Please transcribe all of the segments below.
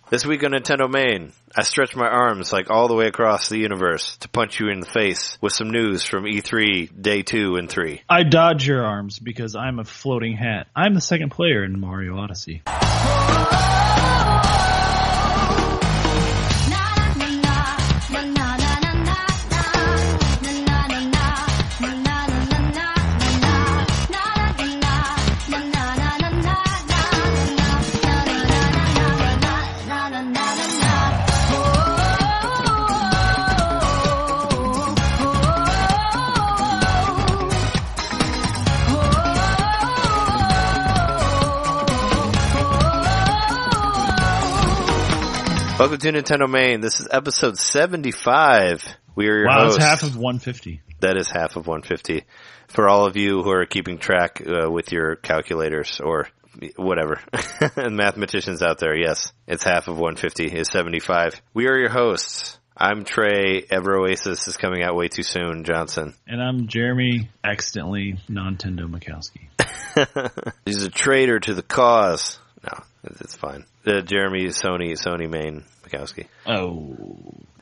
This week on NintenDomain, I stretch my arms like all the way across the universe to punch you in the face with some news from E3 Day 2 and 3. I dodge your arms because I'm a floating hat. I'm the second player in Mario Odyssey. Welcome to NintenDomain. This is episode 75. We are your hosts. Wow, that's half of 150. That is half of 150. For all of you who are keeping track with your calculators or whatever, and mathematicians out there, yes, it's half of 150 is 75. We are your hosts. I'm Trey. Ever Oasis is coming out way too soon, Johnson. And I'm Jeremy, accidentally non-Tendo Mikowski. He's a traitor to the cause. No, it's fine. Jeremy, Sony main Mikowski. Oh.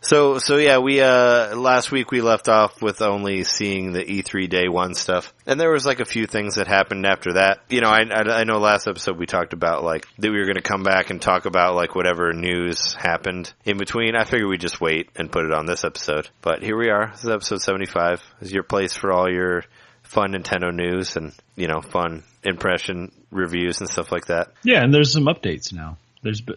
So yeah, we, last week we left off with only seeing the E3 Day 1 stuff. And there was like a few things that happened after that. You know, I know last episode we talked about like that we were going to come back and talk about like whatever news happened in between. I figured we'd just wait and put it on this episode. But here we are. This is episode 75. This is your place for all your fun Nintendo news and, you know, fun impression reviews and stuff like that. Yeah, and there's some updates now.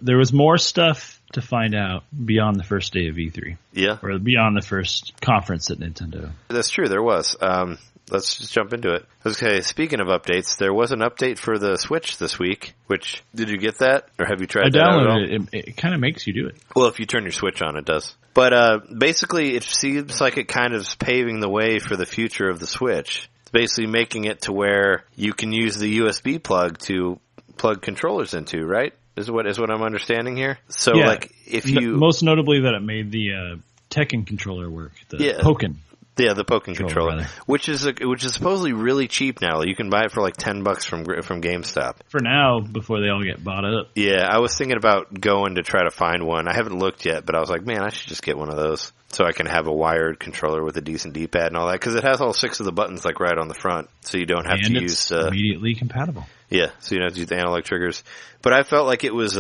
There was more stuff to find out beyond the first day of E3. Yeah. Or beyond the first conference at Nintendo. That's true, there was. Let's just jump into it. Okay, speaking of updates, there was an update for the Switch this week, which, did you get that? Or have you tried that out at all? I downloaded it. It kind of makes you do it. Well, if you turn your Switch on, it does. But basically, it seems like it kind of is paving the way for the future of the Switch. It's basically making it to where you can use the USB plug to plug controllers into, right? Is what I'm understanding here. So, yeah, like, if you most notably that it made the Tekken controller work, the Pokken. Yeah, the Pokken controller, which is supposedly really cheap now. You can buy it for like $10 from GameStop. For now, before they all get bought up. Yeah, I was thinking about going to try to find one. I haven't looked yet, but I was like, man, I should just get one of those so I can have a wired controller with a decent D-pad and all that, because it has all 6 of the buttons like right on the front, so you don't have to use immediately compatible. Yeah, so you don't have to use the analog triggers. But I felt like it was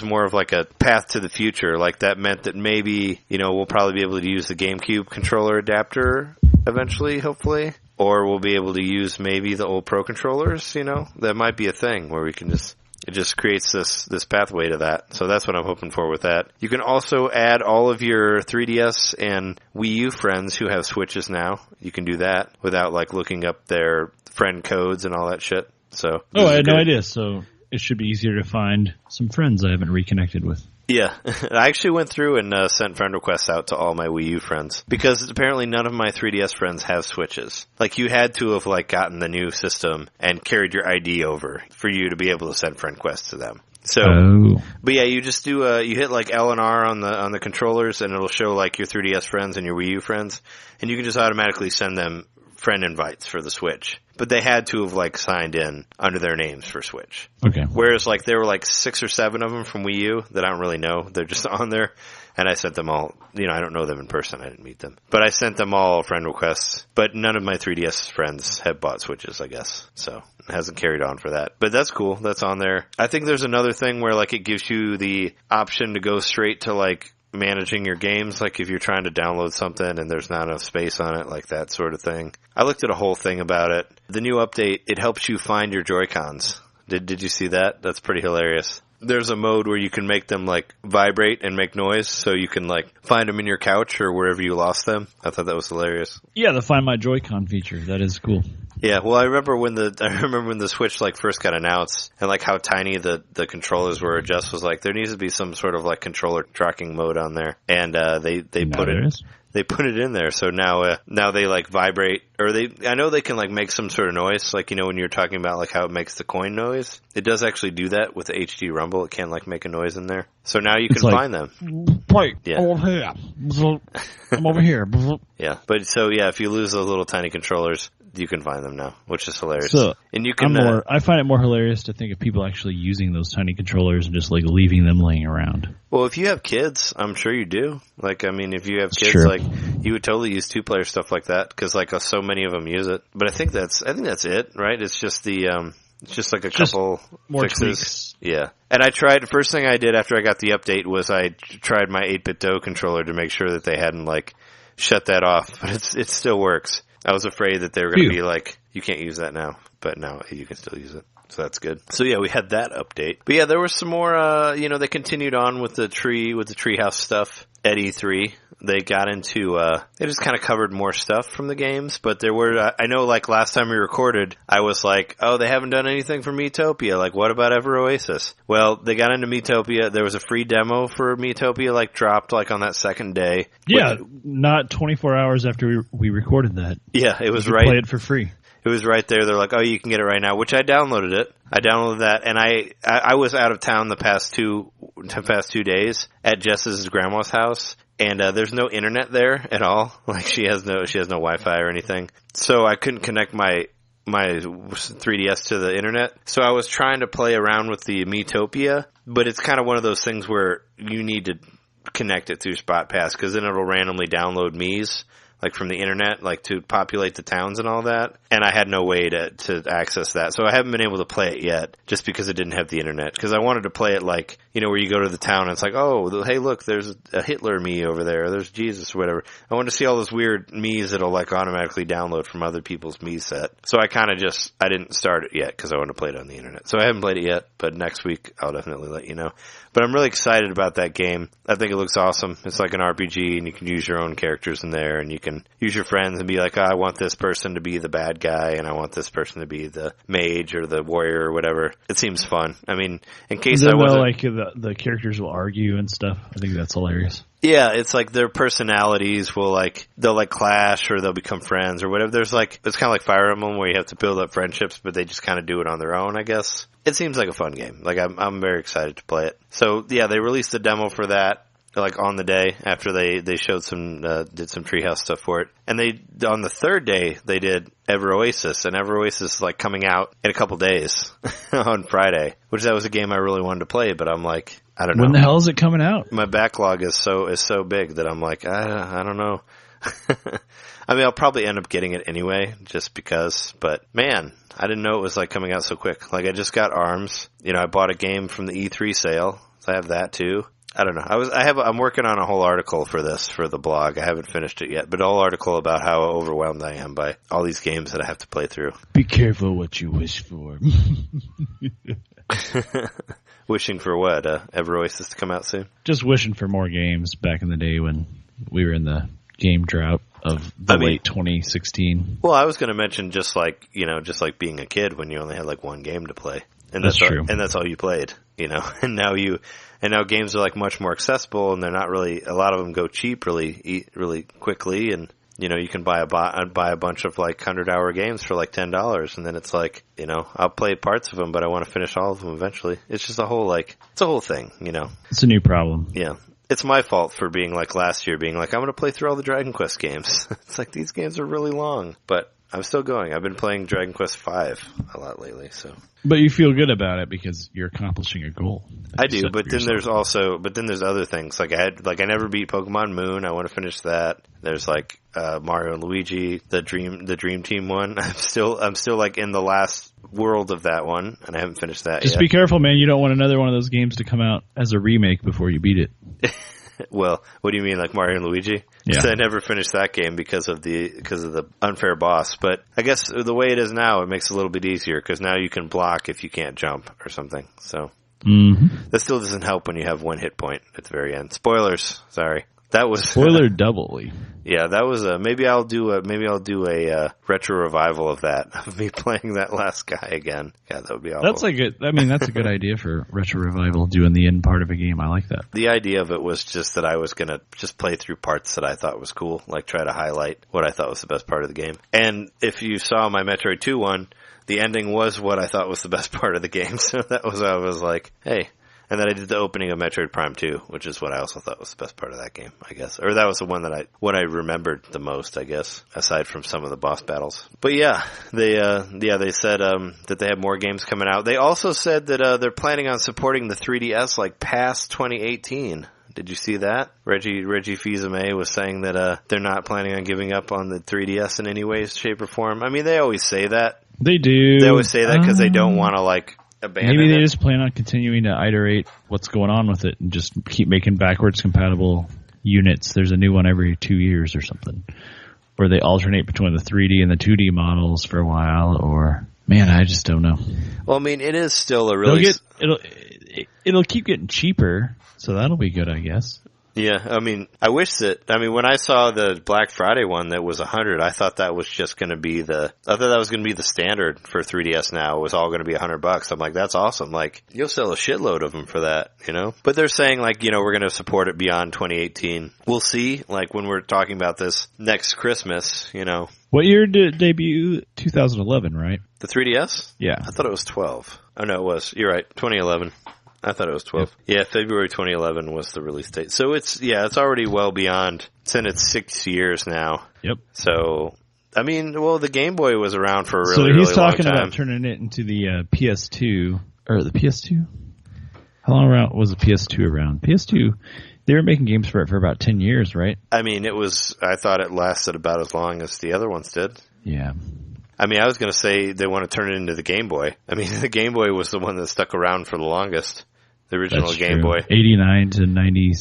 more of like a path to the future. Like that meant that maybe, you know, we'll probably be able to use the GameCube controller adapter eventually, hopefully. Or we'll be able to use maybe the old Pro controllers, you know. That might be a thing where we can it just creates this pathway to that. So that's what I'm hoping for with that. You can also add all of your 3DS and Wii U friends who have Switches now. You can do that without like looking up their friend codes and all that shit. So I had no idea. So it should be easier to find some friends I haven't reconnected with. Yeah, I actually went through and sent friend requests out to all my Wii U friends because apparently none of my 3DS friends have Switches. Like you had to have like gotten the new system and carried your ID over for you to be able to send friend requests to them. So, But yeah, you just do you hit like L and R on the controllers and it'll show like your 3DS friends and your Wii U friends, and you can just automatically send them friend invites for the Switch. But they had to have like signed in under their names for Switch. Okay. Whereas like there were like 6 or 7 of them from Wii U that I don't really know. They're just on there. And I sent them all, you know, I don't know them in person. I didn't meet them. But I sent them all friend requests. But none of my 3DS friends have bought Switches, I guess. So it hasn't carried on for that. But that's cool. That's on there. I think there's another thing where like it gives you the option to go straight to like managing your games, like if you're trying to download something and there's not enough space on it, like that sort of thing. I looked at a whole thing about it. The new update, it helps you find your Joy-Cons. Did you see that? That's pretty hilarious. There's a mode where you can make them like vibrate and make noise, so you can like find them in your couch or wherever you lost them. I thought that was hilarious. Yeah, the Find My Joy-Con feature. That is cool. Yeah, well, I remember when the Switch like first got announced and like how tiny the controllers were. Just was like there needs to be some sort of like controller tracking mode on there, and they put it. They put it in there, so now they like vibrate, or I know they can like make some sort of noise, like, you know, when you're talking about like how it makes the coin noise. It does actually do that with the HD Rumble. It can like make a noise in there. So now you can find them. Wait, over here. I'm over here. Yeah, but so yeah, if you lose those little tiny controllers, you can find them now, which is hilarious. So and you can. I find it more hilarious to think of people actually using those tiny controllers and just like leaving them laying around. Well, if you have kids, I'm sure you do. Like, I mean, if you have kids, True. like, you would totally use 2-player stuff like that because, like, so many of them use it. But I think that's it, right? It's just the it's just like a couple more fixes. tweaks. Yeah. And the first thing I did after I got the update was I tried my 8BitDo controller to make sure that they hadn't, like, shut that off. But it still works. I was afraid that they were going to be like, you can't use that now. But now you can still use it. So that's good. So yeah, we had that update. But yeah, there was some more, they continued on with the treehouse stuff at E3. They got into, they just kind of covered more stuff from the games, but there were, I know like last time we recorded, I was like, oh, they haven't done anything for Miitopia. Like, what about Ever Oasis? Well, they got into Miitopia. There was a free demo for Miitopia, like dropped like on that second day. Yeah, not 24 hours after we recorded that. Yeah, it was you right. Play it for free. It was right there. They're like, oh, you can get it right now, which I downloaded it. I downloaded that, and I was out of town the past 2 days at Jess's grandma's house, and there's no internet there at all. Like she has no Wi-Fi or anything, so I couldn't connect my 3DS to the internet. So I was trying to play around with the Miitopia, but it's kind of one of those things where you need to connect it through SpotPass because then it'll randomly download Mii's. Like from the internet, like to populate the towns and all that. And I had no way to access that. So I haven't been able to play it yet just because it didn't have the internet. Because I wanted to play it like, where you go to the town and it's like, oh, hey, look, there's a Hitler Mii over there. Or there's Jesus or whatever. I wanted to see all those weird Mii's that'll like automatically download from other people's Mii set. So I didn't start it yet because I wanted to play it on the internet. So I haven't played it yet, but next week I'll definitely let you know. But I'm really excited about that game. I think it looks awesome. It's like an RPG and you can use your own characters in there and you can use your friends and be like, oh, I want this person to be the bad guy and I want this person to be the mage or the warrior or whatever. It seems fun. I mean, in case I wasn't... like the characters will argue and stuff. I think that's hilarious. Yeah, it's like their personalities will they'll clash or they'll become friends or whatever. It's kind of like Fire Emblem where you have to build up friendships, but they just kind of do it on their own, I guess. It seems like a fun game. Like I'm very excited to play it. So yeah, they released the demo for that. Like on the day after they showed did some treehouse stuff for it. And on the third day, they did Ever Oasis, and Ever Oasis is like coming out in a couple days on Friday, which that was a game I really wanted to play, but I'm like, I don't know. When the hell is it coming out? My backlog is so big that I'm like, I don't know. I mean, I'll probably end up getting it anyway, just because, but man, I didn't know it was like coming out so quick. Like I just got ARMS. I bought a game from the E3 sale, so I have that too. I don't know. I'm working on a whole article for the blog. I haven't finished it yet, but a whole article about how overwhelmed I am by all these games that I have to play through. Be careful what you wish for. Wishing for what? Ever Oasis to come out soon? Just wishing for more games back in the day when we were in the game drought of late 2016. Well, I was going to mention just like being a kid when you only had like one game to play. And that's true. And that's all you played, and now games are like much more accessible and they're not really, a lot of them go cheap really quickly. And, you can buy a bunch of like 100-hour games for like $10. And then it's like, I'll play parts of them, but I want to finish all of them eventually. It's just it's a whole thing, It's a new problem. Yeah. It's my fault for being like last year, being like, I'm going to play through all the Dragon Quest games. It's like, these games are really long, but I'm still going. I've been playing Dragon Quest V a lot lately, so. But you feel good about it because you're accomplishing a goal. I do, but then there's other things. Like I never beat Pokemon Moon. I want to finish that. There's like Mario and Luigi, the Dream Team one. I'm still like in the last world of that one, and I haven't finished that yet. Just be careful, man. You don't want another one of those games to come out as a remake before you beat it. Well, what do you mean, like Mario and Luigi? Yeah. I never finished that game because of the unfair boss. But I guess the way it is now, it makes it a little bit easier because now you can block if you can't jump or something. So that still doesn't help when you have one hit point at the very end. Spoilers. Sorry. That was spoiler doubly. Yeah, that was maybe I'll do a retro revival of that, of me playing that last guy again. Yeah, that would be awful. That's a good idea for retro revival, doing the end part of a game. I like that. The idea of it was just that I was gonna just play through parts that I thought was cool, like try to highlight what I thought was the best part of the game. And if you saw my Metroid 2 one, the ending was what I thought was the best part of the game. So that was, I was like, hey, And then I did the opening of Metroid Prime 2, which is what I also thought was the best part of that game, I guess. Or that was the one that I remembered the most, I guess, aside from some of the boss battles. But yeah, they said that they have more games coming out. They also said that they're planning on supporting the 3DS like past 2018. Did you see that? Reggie Fils-Aimé was saying that they're not planning on giving up on the 3DS in any way, shape, or form. I mean, they always say that. They do. They always say that because they don't want to like abandon maybe they it. just plan on continuing to iterate what's going on with it and just keep making backwards compatible units. There's a new one every 2 years or something, where they alternate between the 3D and the 2D models for a while. Or man, I just don't know. Well, I mean, it is still a really it'll keep getting cheaper. So that'll be good, I guess. Yeah, I mean, when I saw the Black Friday one that was $100, I thought that was just going to be the standard for 3DS now. It was all going to be $100. I'm like, that's awesome. Like, you'll sell a shitload of them for that, you know? But they're saying like, you know, we're going to support it beyond 2018. We'll see, like when we're talking about this next Christmas, you know. What year did it debut? 2011, right? The 3DS? Yeah. I thought it was 12. Oh no, it was. You're right. 2011. I thought it was 12. Yep. Yeah, February 2011 was the release date. So it's already well beyond. It's in its 6 years now. Yep. So, I mean, well, the Game Boy was around for a really, really long time. So he's talking about turning it into the PS2, or the PS2? How long was the PS2 around? PS2, they were making games for it for about 10 years, right? I mean, I thought it lasted about as long as the other ones did. Yeah. I mean, I was going to say they want to turn it into the Game Boy. I mean, the Game Boy was the one that stuck around for the longest. The original That's Game true. Boy. 89 to 90.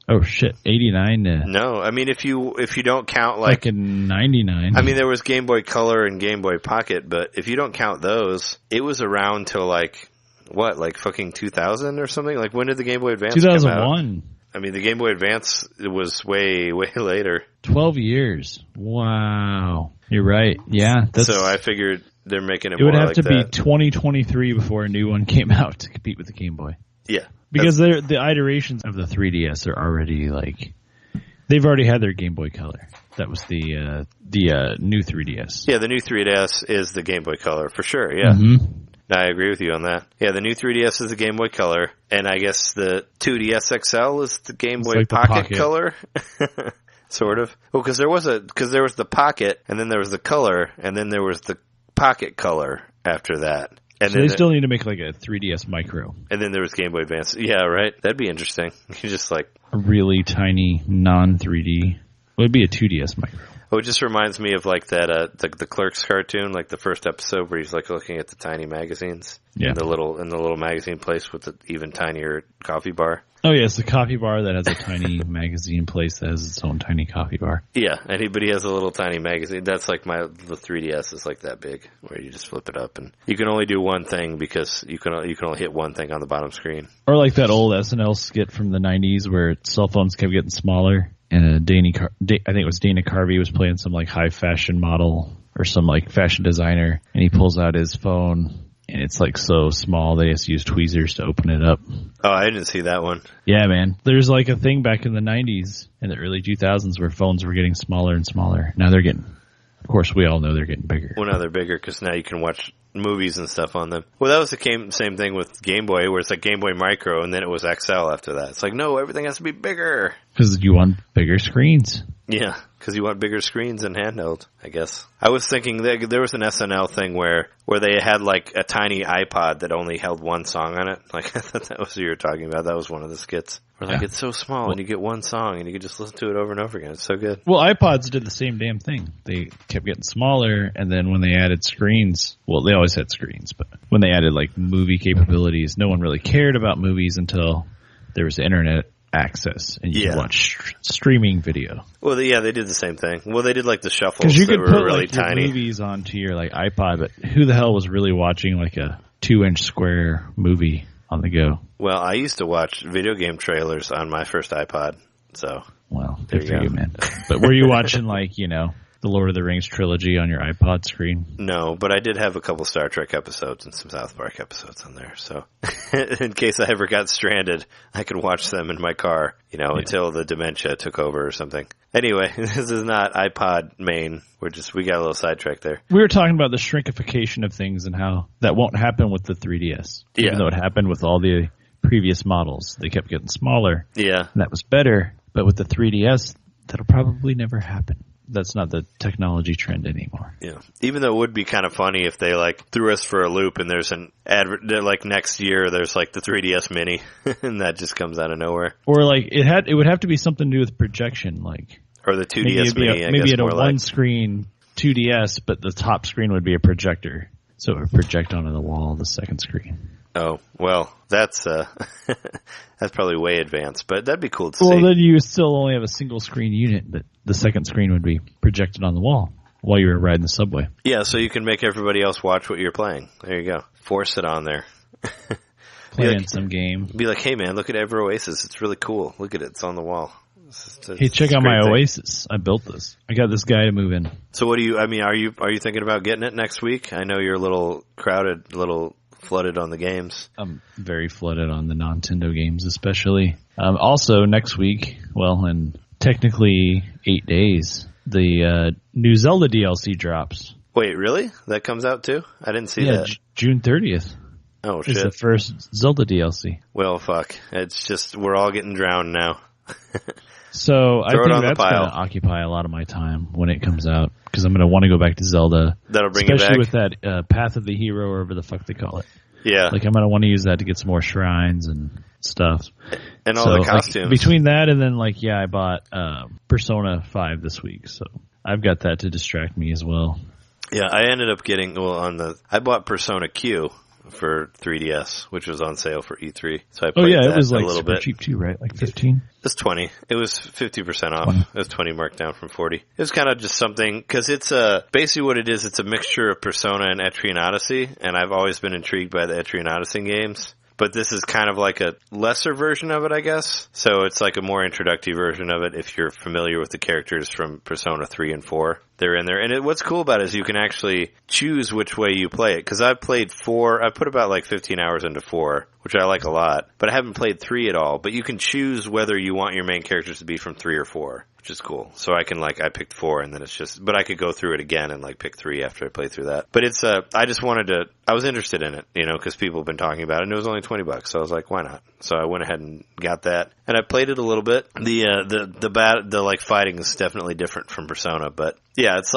Oh shit, 89 to. No, I mean if you don't count like in 99. I mean there was Game Boy Color and Game Boy Pocket, but if you don't count those, it was around till like what, like fucking 2000 or something? Like when did the Game Boy Advance 2001. come out? I mean the Game Boy Advance was way later. 12 years. Wow. You're right. Yeah. So I figured they're making it would more have like to that. be 2023 before a new one came out to compete with the Game Boy. Yeah. Because the iterations of the 3DS are already like, they've already had their Game Boy Color. That was the new 3DS. Yeah, the new 3DS is the Game Boy Color for sure. Yeah. Mm-hmm. I agree with you on that. Yeah, the new 3DS is the Game Boy Color, and I guess the 2DS XL is the Game Boy like Pocket Color. Sort of. Well, because there was the Pocket, and then there was the Color, and then there was the Pocket Color after that. And so then they still need to make like a 3DS Micro. And then there was Game Boy Advance. Yeah, right. That'd be interesting. You just like a really tiny non-3D. It would be a 2DS Micro. Oh, it just reminds me of like that the Clerks cartoon, like the first episode where he's like looking at the tiny magazines. Yeah. In the little magazine place with the even tinier coffee bar. Oh yeah, it's the coffee bar that has a tiny magazine place that has its own tiny coffee bar. Yeah, but he has a little tiny magazine. That's like the 3DS is like that big, where you just flip it up and you can only do one thing because you can only hit one thing on the bottom screen. Or like that old SNL skit from the 90s where cell phones kept getting smaller, and I think it was Dana Carvey was playing some like high fashion model or some like fashion designer, and he pulls out his phone. And it's like so small they just use tweezers to open it up. Oh, I didn't see that one. Yeah, man. There's like a thing back in the 90s and the early 2000s where phones were getting smaller and smaller. Now they're getting, of course, we all know they're getting bigger. Well, now they're bigger because now you can watch movies and stuff on them. Well, that was the same thing with Game Boy, where it's like Game Boy Micro, and then it was XL after that. It's like, no, everything has to be bigger. Because you want bigger screens. Yeah, because you want bigger screens and handheld, I guess. I was thinking there was an SNL thing where they had like a tiny iPod that only held one song on it. Like I thought that was what you were talking about. That was one of the skits. Where like it's so small and you get one song and you can just listen to it over and over again. It's so good. Well, iPods did the same damn thing. They kept getting smaller, and then when they added screens, well, they always had screens, but when they added like movie capabilities, no one really cared about movies until there was internet access and you could watch streaming video. Well, they did the same thing. Well, they did like the shuffles because you that could were put really like tiny. Your movies onto your like iPod, but who the hell was really watching like a 2-inch square movie on the go? Well, I used to watch video game trailers on my first iPod, so well, good for you, man. But were you watching like the Lord of the Rings trilogy on your iPod screen? No, but I did have a couple Star Trek episodes and some South Park episodes on there. So in case I ever got stranded, I could watch them in my car, until the dementia took over or something. Anyway, this is not iPod main. We got a little sidetracked there. We were talking about the shrinkification of things and how that won't happen with the 3DS. Yeah. Even though it happened with all the previous models. They kept getting smaller. Yeah. And that was better. But with the 3DS, that'll probably never happen. That's not the technology trend anymore. Yeah. Even though it would be kind of funny if they threw us for a loop and there's an next year there's the 3DS Mini and that just comes out of nowhere. Or it would have to be something to do with projection, or the 2DS Mini. Maybe a one screen 2DS, but the top screen would be a projector, so it would project onto the wall the second screen. Oh, well, that's that's probably way advanced, but that'd be cool to see. Well, then you still only have a single screen unit, but the second screen would be projected on the wall while you were riding the subway. Yeah, so you can make everybody else watch what you're playing. There you go. Force it on there. Playing some game. Be like, hey man, look at Ever Oasis. It's really cool. Look at it. It's on the wall. Hey, check out my Oasis. I built this. I got this guy to move in. So are you thinking about getting it next week? I know you're a little crowded, a little flooded on the games. I'm very flooded on the Nintendo games, especially. Also, next week, in technically 8 days, the new Zelda DLC drops. Wait, really? That comes out too? I didn't see that. June 30th. Oh, shit. It's the first Zelda DLC. Well, fuck. It's just, we're all getting drowned now. So I think that's going to occupy a lot of my time when it comes out, because I'm going to want to go back to Zelda. That'll bring you back. Especially with that Path of the Hero, or whatever the fuck they call it. Yeah. I'm going to want to use that to get some more shrines and stuff. And all the costumes. Between that and then, I bought Persona 5 this week, so I've got that to distract me as well. Yeah, I ended up getting, I bought Persona Q for 3DS, which was on sale for E3. So I played that it was a little bit. Cheap too, right? 15? It's 20. It was 50% off. 20. It was 20 marked down from 40. It was kind of just something, because it's basically what it is, it's a mixture of Persona and Etrian Odyssey, and I've always been intrigued by the Etrian Odyssey games. But this is kind of like a lesser version of it, I guess. So it's like a more introductory version of it if you're familiar with the characters from Persona 3 and 4. They're in there. And what's cool about it is you can actually choose which way you play it. Because I've played 4, I put about 15 hours into 4, which I like a lot. But I haven't played 3 at all. But you can choose whether you want your main characters to be from 3 or 4. Which is cool. So I can I picked 4 and then it's just, but I could go through it again and pick 3 after I play through that. But it's, I just wanted to, I was interested in it, because people have been talking about it and it was only $20. So I was like, why not? So I went ahead and got that. And I played it a little bit. The fighting is definitely different from Persona, but yeah, it's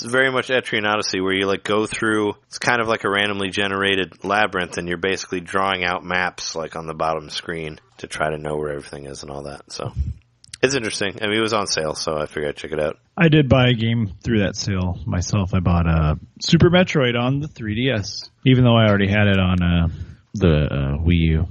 very much Etrian Odyssey where you go through, it's kind of like a randomly generated labyrinth and you're basically drawing out maps on the bottom screen to try to know where everything is and all that. So. It's interesting. I mean, it was on sale, so I figured I'd check it out. I did buy a game through that sale myself. I bought Super Metroid on the 3DS, even though I already had it on the Wii U.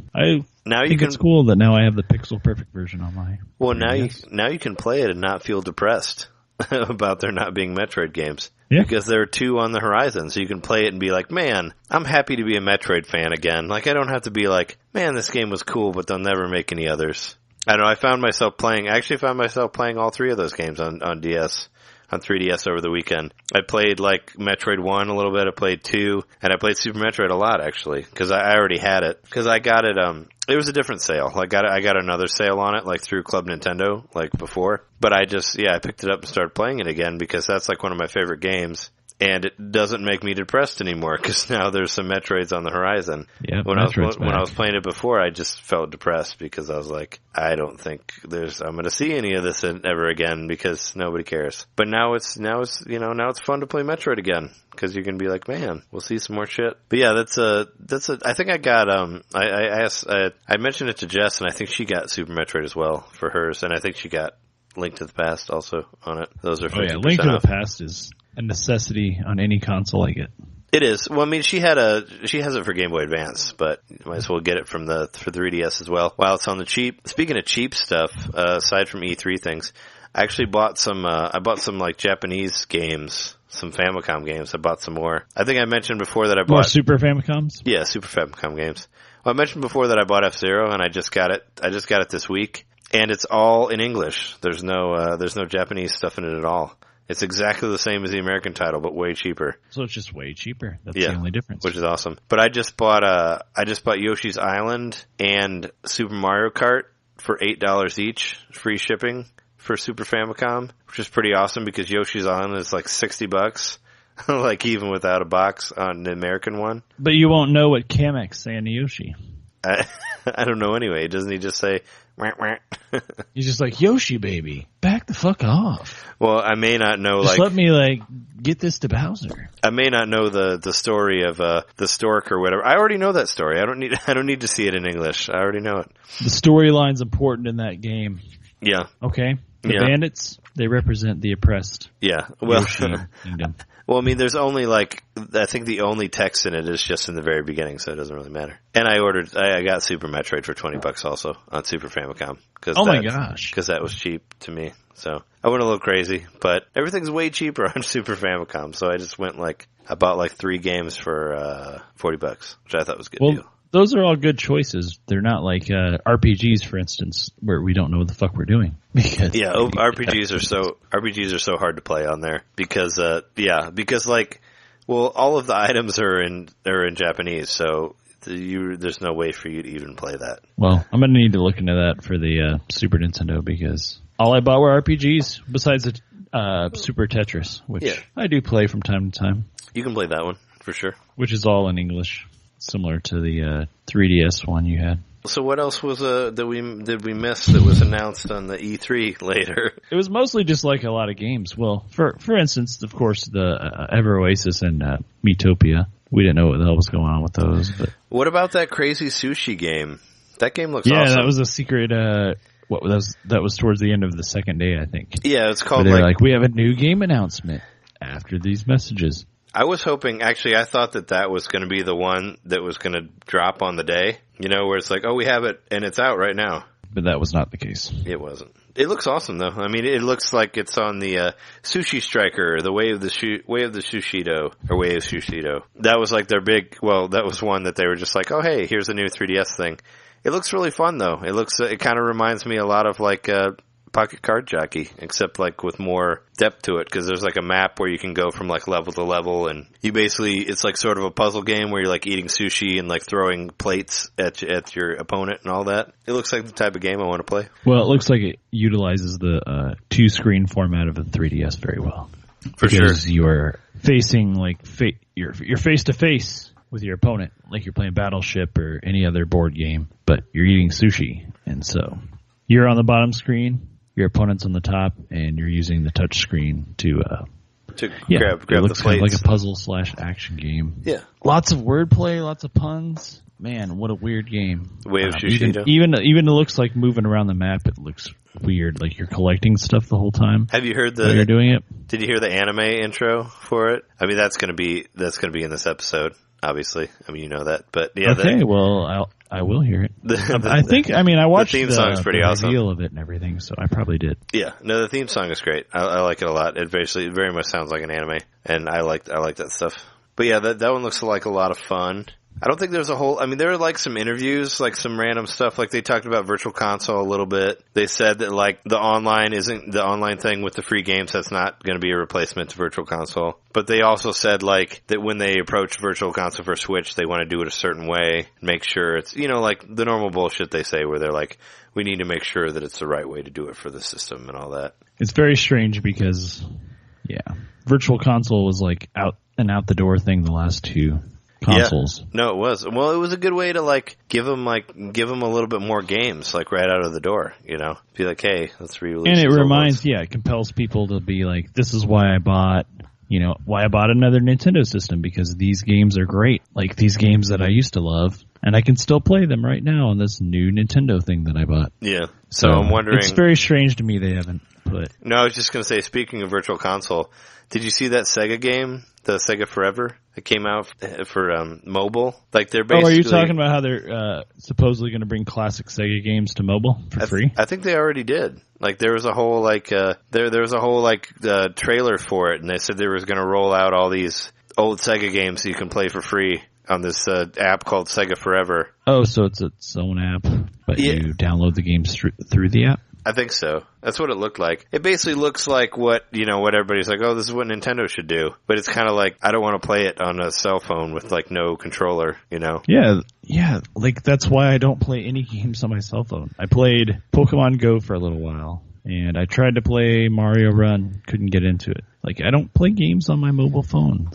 It's cool that now I have the pixel perfect version on my. Well, 3DS. now you can play it and not feel depressed about there not being Metroid games. Yeah. Because there are 2 on the horizon, so you can play it and be like, man, I'm happy to be a Metroid fan again. I don't have to be like, man, this game was cool, but they'll never make any others. I don't know, I found myself playing all 3 of those games on 3DS over the weekend. I played Metroid 1 a little bit, I played 2, and I played Super Metroid a lot actually, because I already had it. Because I got it, it was a different sale. I got another sale on it, through Club Nintendo, before. But I picked it up and started playing it again, because that's one of my favorite games. And it doesn't make me depressed anymore because now there's some Metroids on the horizon. Yeah, when I was playing it before, I just felt depressed because I was like, I don't think I'm going to see any of this ever again because nobody cares. But now it's fun to play Metroid again because you can be like, man, we'll see some more shit. But yeah, I think I got I mentioned it to Jess and I think she got Super Metroid as well for hers, and I think she got Link to the Past also on it. Those are 50% Link to off. the Past is a necessity on any console I get. It is. Well, I mean, she has it for Game Boy Advance, but you might as well get it for 3DS as well. While it's on the cheap. Speaking of cheap stuff, aside from E3 things, I actually bought some Japanese games, some Famicom games. I bought some more. I think I mentioned before that I bought more Super Famicoms? Yeah, Super Famicom games. Well, I mentioned before that I bought F-Zero and I just got it this week, and it's all in English. There's no Japanese stuff in it at all. It's exactly the same as the American title, but way cheaper. So it's just way cheaper. That's the only difference. Which is awesome. But I just bought Yoshi's Island and Super Mario Kart for $8 each, free shipping for Super Famicom, which is pretty awesome because Yoshi's Island is like $60. Like even without a box on the American one. But you won't know what Kamek's saying to Yoshi. I don't know anyway. Doesn't he just say, wah, wah? He's just like, Yoshi, baby, back the fuck off. Well, I may not know, just let me, get this to Bowser. I may not know the story of the stork or whatever. I already know that story. I don't need to see it in English. I already know it. The storyline's important in that game. Yeah. Okay? The bandits, they represent the oppressed. Yeah. Well, Yoshi kingdom. Well, I mean, there's only I think the only text in it is just in the very beginning, so it doesn't really matter. And I got Super Metroid for $20 also on Super Famicom. Oh my gosh. Because that was cheap to me. So I went a little crazy, but everything's way cheaper on Super Famicom. So I just went I bought 3 games for $40, which I thought was a good deal. Those are all good choices. They're not like RPGs, for instance, where we don't know what the fuck we're doing. Because RPGs are so hard to play on there because all of the items are in Japanese, so there's no way for you to even play that. Well, I'm gonna need to look into that for the Super Nintendo because all I bought were RPGs besides the Super Tetris, which I do play from time to time. You can play that one for sure, which is all in English. Similar to the 3DS one you had. So what else was did we miss that was announced on the E3 later? It was mostly just a lot of games. Well, for instance, of course, the Ever Oasis and Miitopia. We didn't know what the hell was going on with those. But what about that crazy sushi game? That game looks awesome. Yeah, that was a secret. That was towards the end of the second day, I think. Yeah, it's called we have a new game announcement after these messages. I was hoping, actually, I thought that was going to be the one that was going to drop on the day, where it's we have it and it's out right now. But that was not the case. It wasn't. It looks awesome, though. I mean, it looks like it's on the Sushi Striker, the Way of the Sushido, or Way of Sushido. That was their big, that was one that they were just oh, hey, here's a new 3DS thing. It looks really fun, though. It kind of reminds me a lot of Pocket Card Jockey, except with more depth to it, because there's a map where you can go from level to level, and you basically, it's sort of a puzzle game where you're eating sushi and throwing plates at your opponent and all that. It looks like the type of game I want to play. Well, it looks like it utilizes the 2-screen format of the 3DS very well. For because sure. You're facing you're face to face with your opponent, like you're playing Battleship or any other board game, but you're eating sushi, and so you're on the bottom screen. Your opponent's on the top, and you're using the touch screen to grab the plates. Kind of like a puzzle/action game. Yeah. Lots of wordplay, lots of puns. Man, what a weird game. Way of Sushido. Even it looks like moving around the map, it looks weird, like you're collecting stuff the whole time. Have you heard you're doing it? Did you hear the anime intro for it? I mean, that's going to be in this episode, obviously. I mean, you know that, but yeah. Okay, I will hear it. I watched the theme song's pretty awesome. Reveal of it and everything, so I probably did. Yeah, no, the theme song is great. I like it a lot. It very much sounds like an anime, and I like that stuff. But yeah, that one looks like a lot of fun. I don't think there's there are some interviews, some random stuff, they talked about Virtual Console a little bit. They said that the online thing with the free games, that's not going to be a replacement to Virtual Console. But they also said that when they approach Virtual Console for Switch, they want to do it a certain way, make sure it's, the normal bullshit they say where they're we need to make sure that it's the right way to do it for the system and all that. It's very strange because, Virtual Console was out the door thing the last two consoles. Yeah. No, it was. Well, it was a good way to give them a little bit more games right out of the door. Be hey, let's re-release. And it reminds, it compels people to be this is why I bought another Nintendo system, because these games are great. These games that I used to love, and I can still play them right now on this new Nintendo thing that I bought. Yeah. So I'm wondering. It's very strange to me they haven't put. No, I was just going to say, speaking of Virtual Console, did you see that Sega game, the Sega Forever, that came out for mobile? They're basically. Oh, are you talking about how they're supposedly going to bring classic Sega games to mobile for free? I think they already did. There was a whole there was a whole trailer for it, and they said they was going to roll out all these old Sega games you can play for free on this app called Sega Forever. Oh, so it's its own app, but you download the games through the app? I think so. That's what it looked like. It basically looks like what everybody's like, oh, this is what Nintendo should do. But it's kind of like, I don't want to play it on a cell phone with like no controller, Yeah, like that's why I don't play any games on my cell phone. I played Pokemon Go for a little while, and I tried to play Mario Run, couldn't get into it. Like, I don't play games on my mobile phone.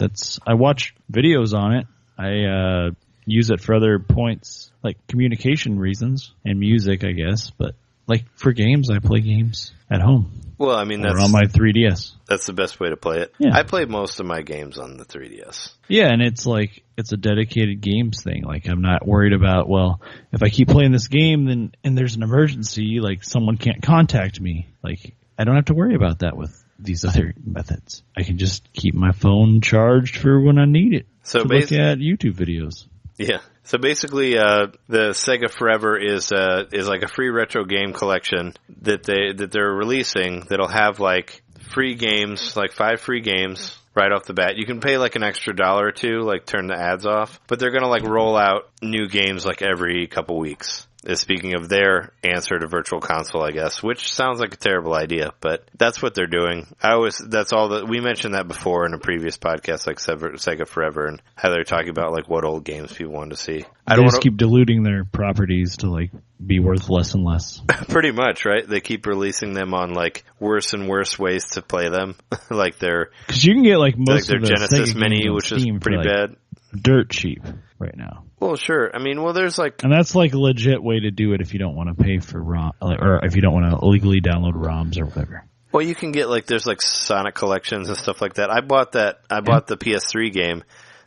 I watch videos on it. I use it for other points, like communication reasons and music, I guess. But like for games, I play games at home. Well, I mean, that's on my 3DS. That's the best way to play it. Yeah. I play most of my games on the 3DS. Yeah, and it's like, it's a dedicated games thing. Like, I'm not worried about, well, if I keep playing this game and there's an emergency, like someone can't contact me. Like, I don't have to worry about that with these other methods. I can just keep my phone charged for when I need it to look at YouTube videos. Yeah. So basically, the Sega Forever is like a free retro game collection that they're releasing that'll have like free games, like 5 free games right off the bat. You can pay like an extra $1 or $2, like turn the ads off, but they're gonna like roll out new games like every couple weeks. Speaking of their answer to Virtual Console, I guess, which sounds like a terrible idea, but that's what they're doing. We mentioned that before in a previous podcast, like Sega Forever, and how they're talking about like what old games people wanted to see. They just keep diluting their properties to like be worth less and less. Pretty much, right? They keep releasing them on like worse and worse ways to play them. Like because you can get like most of the Genesis Sega Mini, which is pretty bad. Dirt cheap right now. Well, sure. I mean, there's like... And that's like a legit way to do it if you don't want to pay for ROM, or if you don't want to illegally download ROMs or whatever. Well, you can get like, there's like Sonic collections and stuff like that. I bought the PS3 game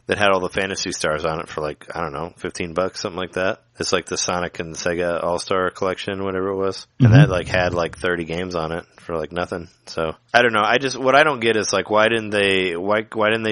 that had all the Phantasy Stars on it for like, I don't know, $15, something like that. It's like the Sonic and Sega All-Star collection, whatever it was. And that like had like 30 games on it for like nothing. So I don't know. What I don't get is like, why didn't they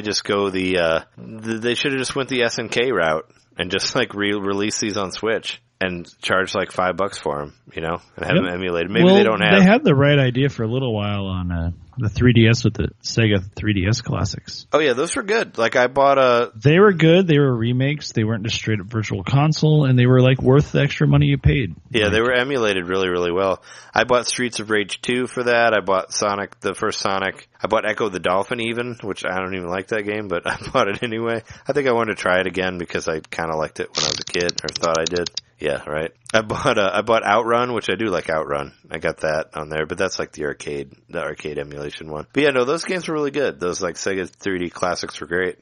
just go they should have just went the SNK route and just like release these on Switch and charge like $5 for them, and have them emulated. Maybe they don't have. They had the right idea for a little while on the 3DS with the Sega 3DS classics. Oh yeah, those were good. Like I bought They were good. They were remakes. They weren't just straight up Virtual Console, and they were like worth the extra money you paid. Yeah, they were emulated really, really well. I bought Streets of Rage 2 for that. I bought Sonic, the first Sonic. I bought Echo the Dolphin even, which I don't even like that game, but I bought it anyway. I think I wanted to try it again because I kind of liked it when I was a kid, or thought I did. Yeah, right. I bought Outrun, which I do like Outrun. I got that on there, but that's like the arcade emulation one. But yeah, no, those games were really good. Those like Sega 3D classics were great.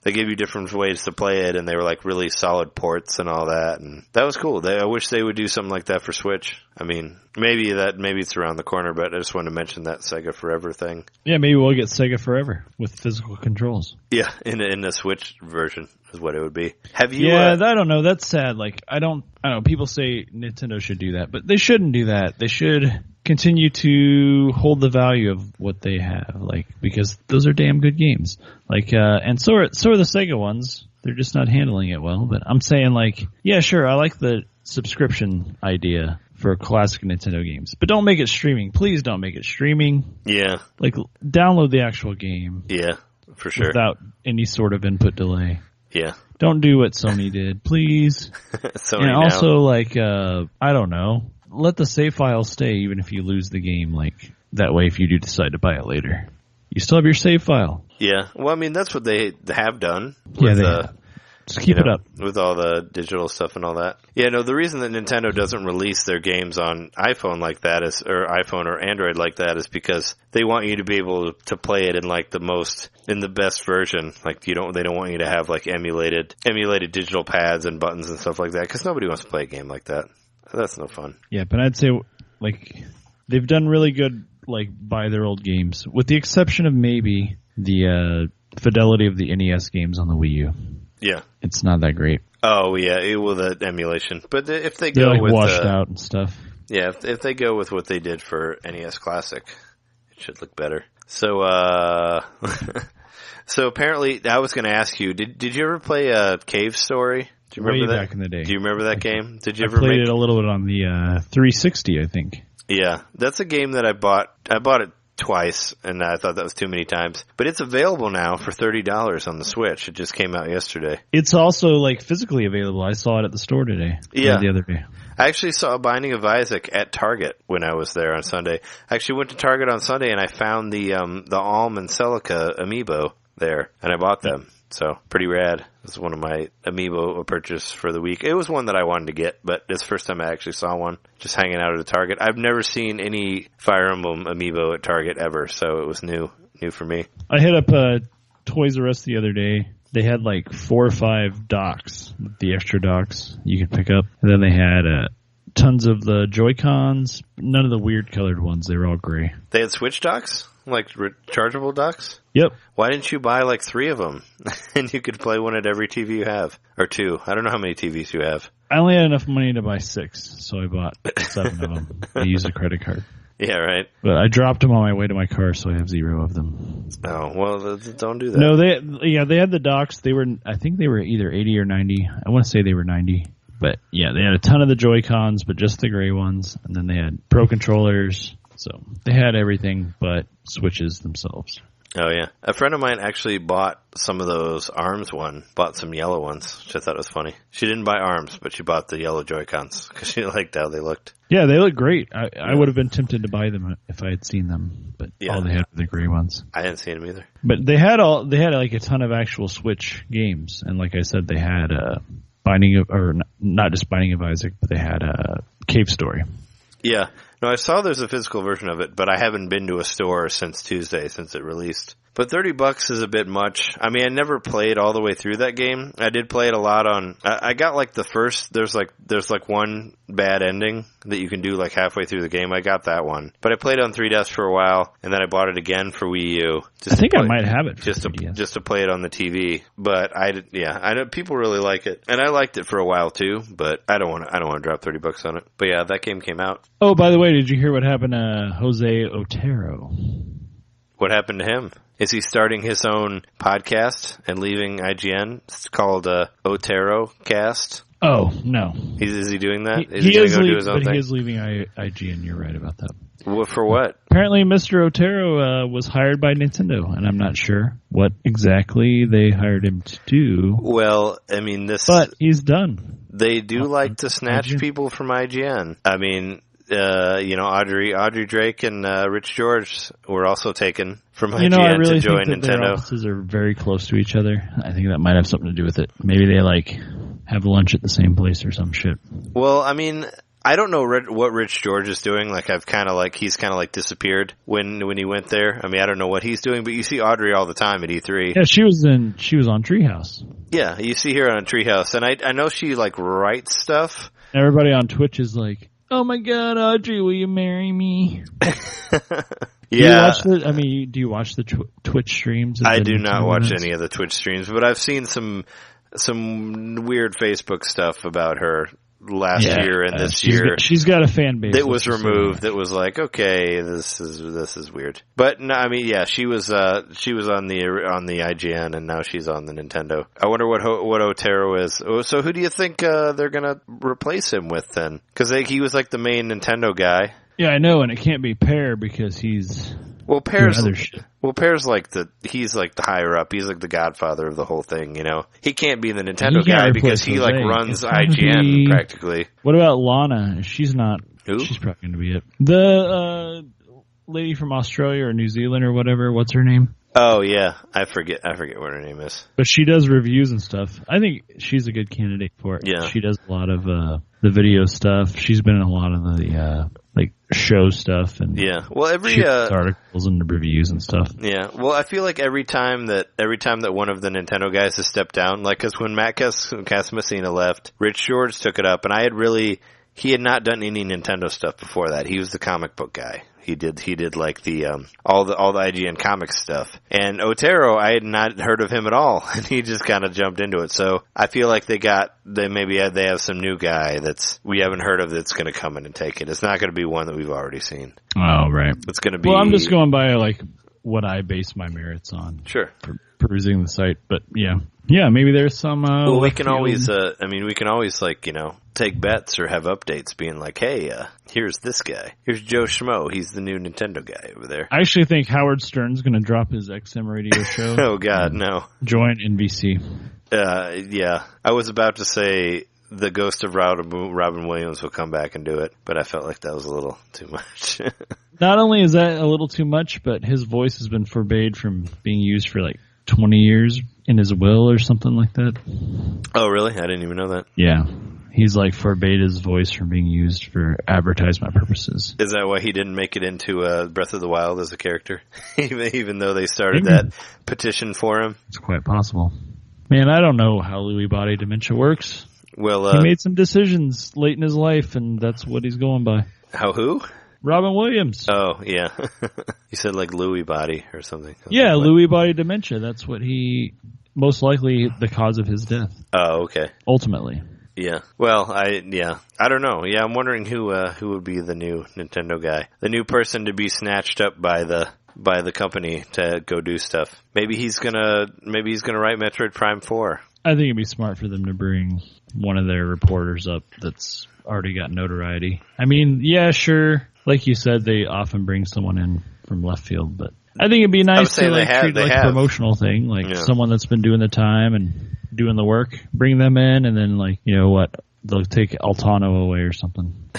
They gave you different ways to play it, and they were like really solid ports and all that, and that was cool. I wish they would do something like that for Switch. I mean, maybe it's around the corner, but I just wanted to mention that Sega Forever thing. Yeah, maybe we'll get Sega Forever with physical controls. Yeah, in the Switch version is what it would be. Have you? Yeah, I don't know. That's sad. Like, I don't know. People say Nintendo should do that, but they shouldn't do that. They should continue to hold the value of what they have, like, because those are damn good games. Like, and so are the Sega ones. They're just not handling it well. But I'm saying, like, yeah, sure, I like the subscription idea for classic Nintendo games, but don't make it streaming. Please don't make it streaming. Yeah. Like, download the actual game. Yeah, for sure. Without any sort of input delay. Yeah. Don't do what Sony did, please. Sony and also, like, I don't know, let the save file stay even if you lose the game. Like, that way, if you do decide to buy it later, you still have your save file. Yeah. Well, I mean, that's what they have done. Yeah, they have. Just keep it up. With all the digital stuff and all that. Yeah, no, the reason that Nintendo doesn't release their games on iPhone like that or iPhone or Android like that is because they want you to be able to play it in like in the best version. Like they don't want you to have like emulated digital pads and buttons and stuff like that, because nobody wants to play a game like that. That's no fun. Yeah, but I'd say like they've done really good, like, buy their old games, with the exception of maybe the fidelity of the NES games on the Wii U. Yeah. It's not that great. Oh, yeah, the emulation. But if they They're go like with... washed out and stuff. Yeah, if they go with what they did for NES Classic, it should look better. So, so apparently, I was going to ask you, did you ever play Cave Story? Do you remember that? Back in the day. Do you remember that game? Did you ever played it a little bit on the 360, I think. Yeah, that's a game that I bought. I bought it twice, and I thought that was too many times. But it's available now for $30 on the Switch. It just came out yesterday. It's also like physically available. I saw it at the store today. Yeah, the other day. I actually saw a Binding of Isaac at Target when I was there on Sunday. I actually went to Target on Sunday and I found the Alm and Celica amiibo there, and I bought them. So pretty rad. It's one of my amiibo purchases for the week. It was one that I wanted to get, but it's the first time I actually saw one just hanging out at a Target. I've never seen any Fire Emblem amiibo at Target ever, so it was new for me. I hit up Toys R Us the other day. They had like 4 or 5 docks, the extra docks you could pick up. And then they had tons of the Joy-Cons, none of the weird colored ones. They were all gray. They had Switch docks? Like rechargeable docks? Yep. Why didn't you buy like 3 of them? And you could play one at every TV you have. Or 2. I don't know how many TVs you have. I only had enough money to buy 6, so I bought 7 of them. I used a credit card. Yeah, right. But I dropped them on my way to my car, so I have 0 of them. Oh, well, don't do that. No, they had the docks. I think they were either 80 or 90. I want to say they were 90. But yeah, they had a ton of the Joy-Cons, but just the gray ones. And then they had Pro controllers. So they had everything but Switches themselves. Oh, yeah. A friend of mine actually bought some of those ARMS bought some yellow ones, which I thought was funny. She didn't buy ARMS, but she bought the yellow Joy-Cons because she liked how they looked. Yeah, they look great. I would have been tempted to buy them if I had seen them, but all they had were the gray ones. I hadn't seen them either. But they had like a ton of actual Switch games, and like I said, they had not just Binding of Isaac, but they had Cave Story. Yeah. No, I saw there's a physical version of it, but I haven't been to a store since Tuesday, since it released. But $30 is a bit much. I mean, I never played all the way through that game. I did play it a lot on. I got like the first. There's like one bad ending that you can do like halfway through the game. I got that one, but I played on 3DS for a while, and then I bought it again for Wii U. I think I might have it just to play it on the TV. But I know people really like it, and I liked it for a while too. But I don't want to drop $30 on it. But yeah, that game came out. Oh, by the way, did you hear what happened to Jose Otero? What happened to him? Is he starting his own podcast and leaving IGN? It's called Otero Cast. Oh, no. Is he doing that? He is leaving IGN. You're right about that. For what? Apparently, Mr. Otero was hired by Nintendo, and I'm not sure what exactly they hired him to do. Well, I mean, but he's done. They do like to snatch people from IGN. I mean, Audrey Drake and Rich George were also taken from IGN I really to join think that Nintendo. Their offices are very close to each other. I think that might have something to do with it. Maybe they have lunch at the same place or some shit. Well, I mean, I don't know what Rich George is doing. Like, he's kind of disappeared when he went there. I mean, I don't know what he's doing, but you see Audrey all the time at E3. Yeah, she was on Treehouse. Yeah, you see her on Treehouse, and I know she writes stuff. Everybody on Twitch is like, "Oh my God, Audrey, will you marry me?" Yeah. Do you watch the Twitch streams? I do not watch any of the Twitch streams, but I've seen some weird Facebook stuff about her last year and this year. She's got a fan base. That was removed. That was like, okay, this is weird. But no, I mean, yeah, she was on the IGN, and now she's on the Nintendo. I wonder what Otero is. So who do you think they're gonna replace him with then? Because he was like the main Nintendo guy. Yeah, I know, and it can't be Pear because he's Pear's other shit. Pear's he's like the higher up. He's like the godfather of the whole thing, you know. He can't be the Nintendo guy because he runs IGN practically. What about Lana? She's not. Who? She's probably going to be it. The lady from Australia or New Zealand or whatever. What's her name? Oh yeah, I forget what her name is. But she does reviews and stuff. I think she's a good candidate for it. Yeah, she does a lot of the video stuff. She's been in a lot of the show stuff and every articles and the reviews and stuff. Yeah, well, I feel like every time that one of the Nintendo guys has stepped down, like because when Matt Casamassina left, Rich George took it up, and he had not done any Nintendo stuff before that. He was the comic book guy. He did like the all the IGN comics stuff. And Otero, I had not heard of him at all, and he just kind of jumped into it. So I feel like they have some new guy we haven't heard of that's going to come in and take it. It's not going to be one that we've already seen. Oh, right. It's going to be. Well, I'm just going by what I base my merits on. Sure. Perusing the site, but yeah, maybe there's some. Well, we can always take bets or have updates, being like, hey, here's this guy. Here's Joe Schmo. He's the new Nintendo guy over there. I actually think Howard Stern's going to drop his XM radio show. Oh God, no! Join NBC. Yeah, I was about to say the ghost of Robin Williams will come back and do it, but I felt like that was a little too much. Not only is that a little too much, but his voice has been forbade from being used for like 20 years in his will or something like that. Oh, really? I didn't even know that. Yeah. He's like forbade his voice from being used for advertisement purposes. Is that why he didn't make it into Breath of the Wild as a character? Even though they started that petition for him? It's quite possible. Man, I don't know how Lewy body dementia works. Well, he made some decisions late in his life, and that's what he's going by. How who? Robin Williams. Oh, yeah. You said like Lewy body or something. Yeah, Lewy body dementia. That's what most likely the cause of his death. Oh, okay. Ultimately. Yeah. Well, I don't know. Yeah, I'm wondering who would be the new Nintendo guy, the new person to be snatched up by the company to go do stuff. Maybe he's gonna write Metroid Prime 4. I think it'd be smart for them to bring one of their reporters up that's already got notoriety. I mean, yeah, sure. Like you said, they often bring someone in from left field, but I think it'd be nice to treat it like a promotional thing, like someone that's been doing the time and doing the work, bring them in, and then they'll take Altano away or something.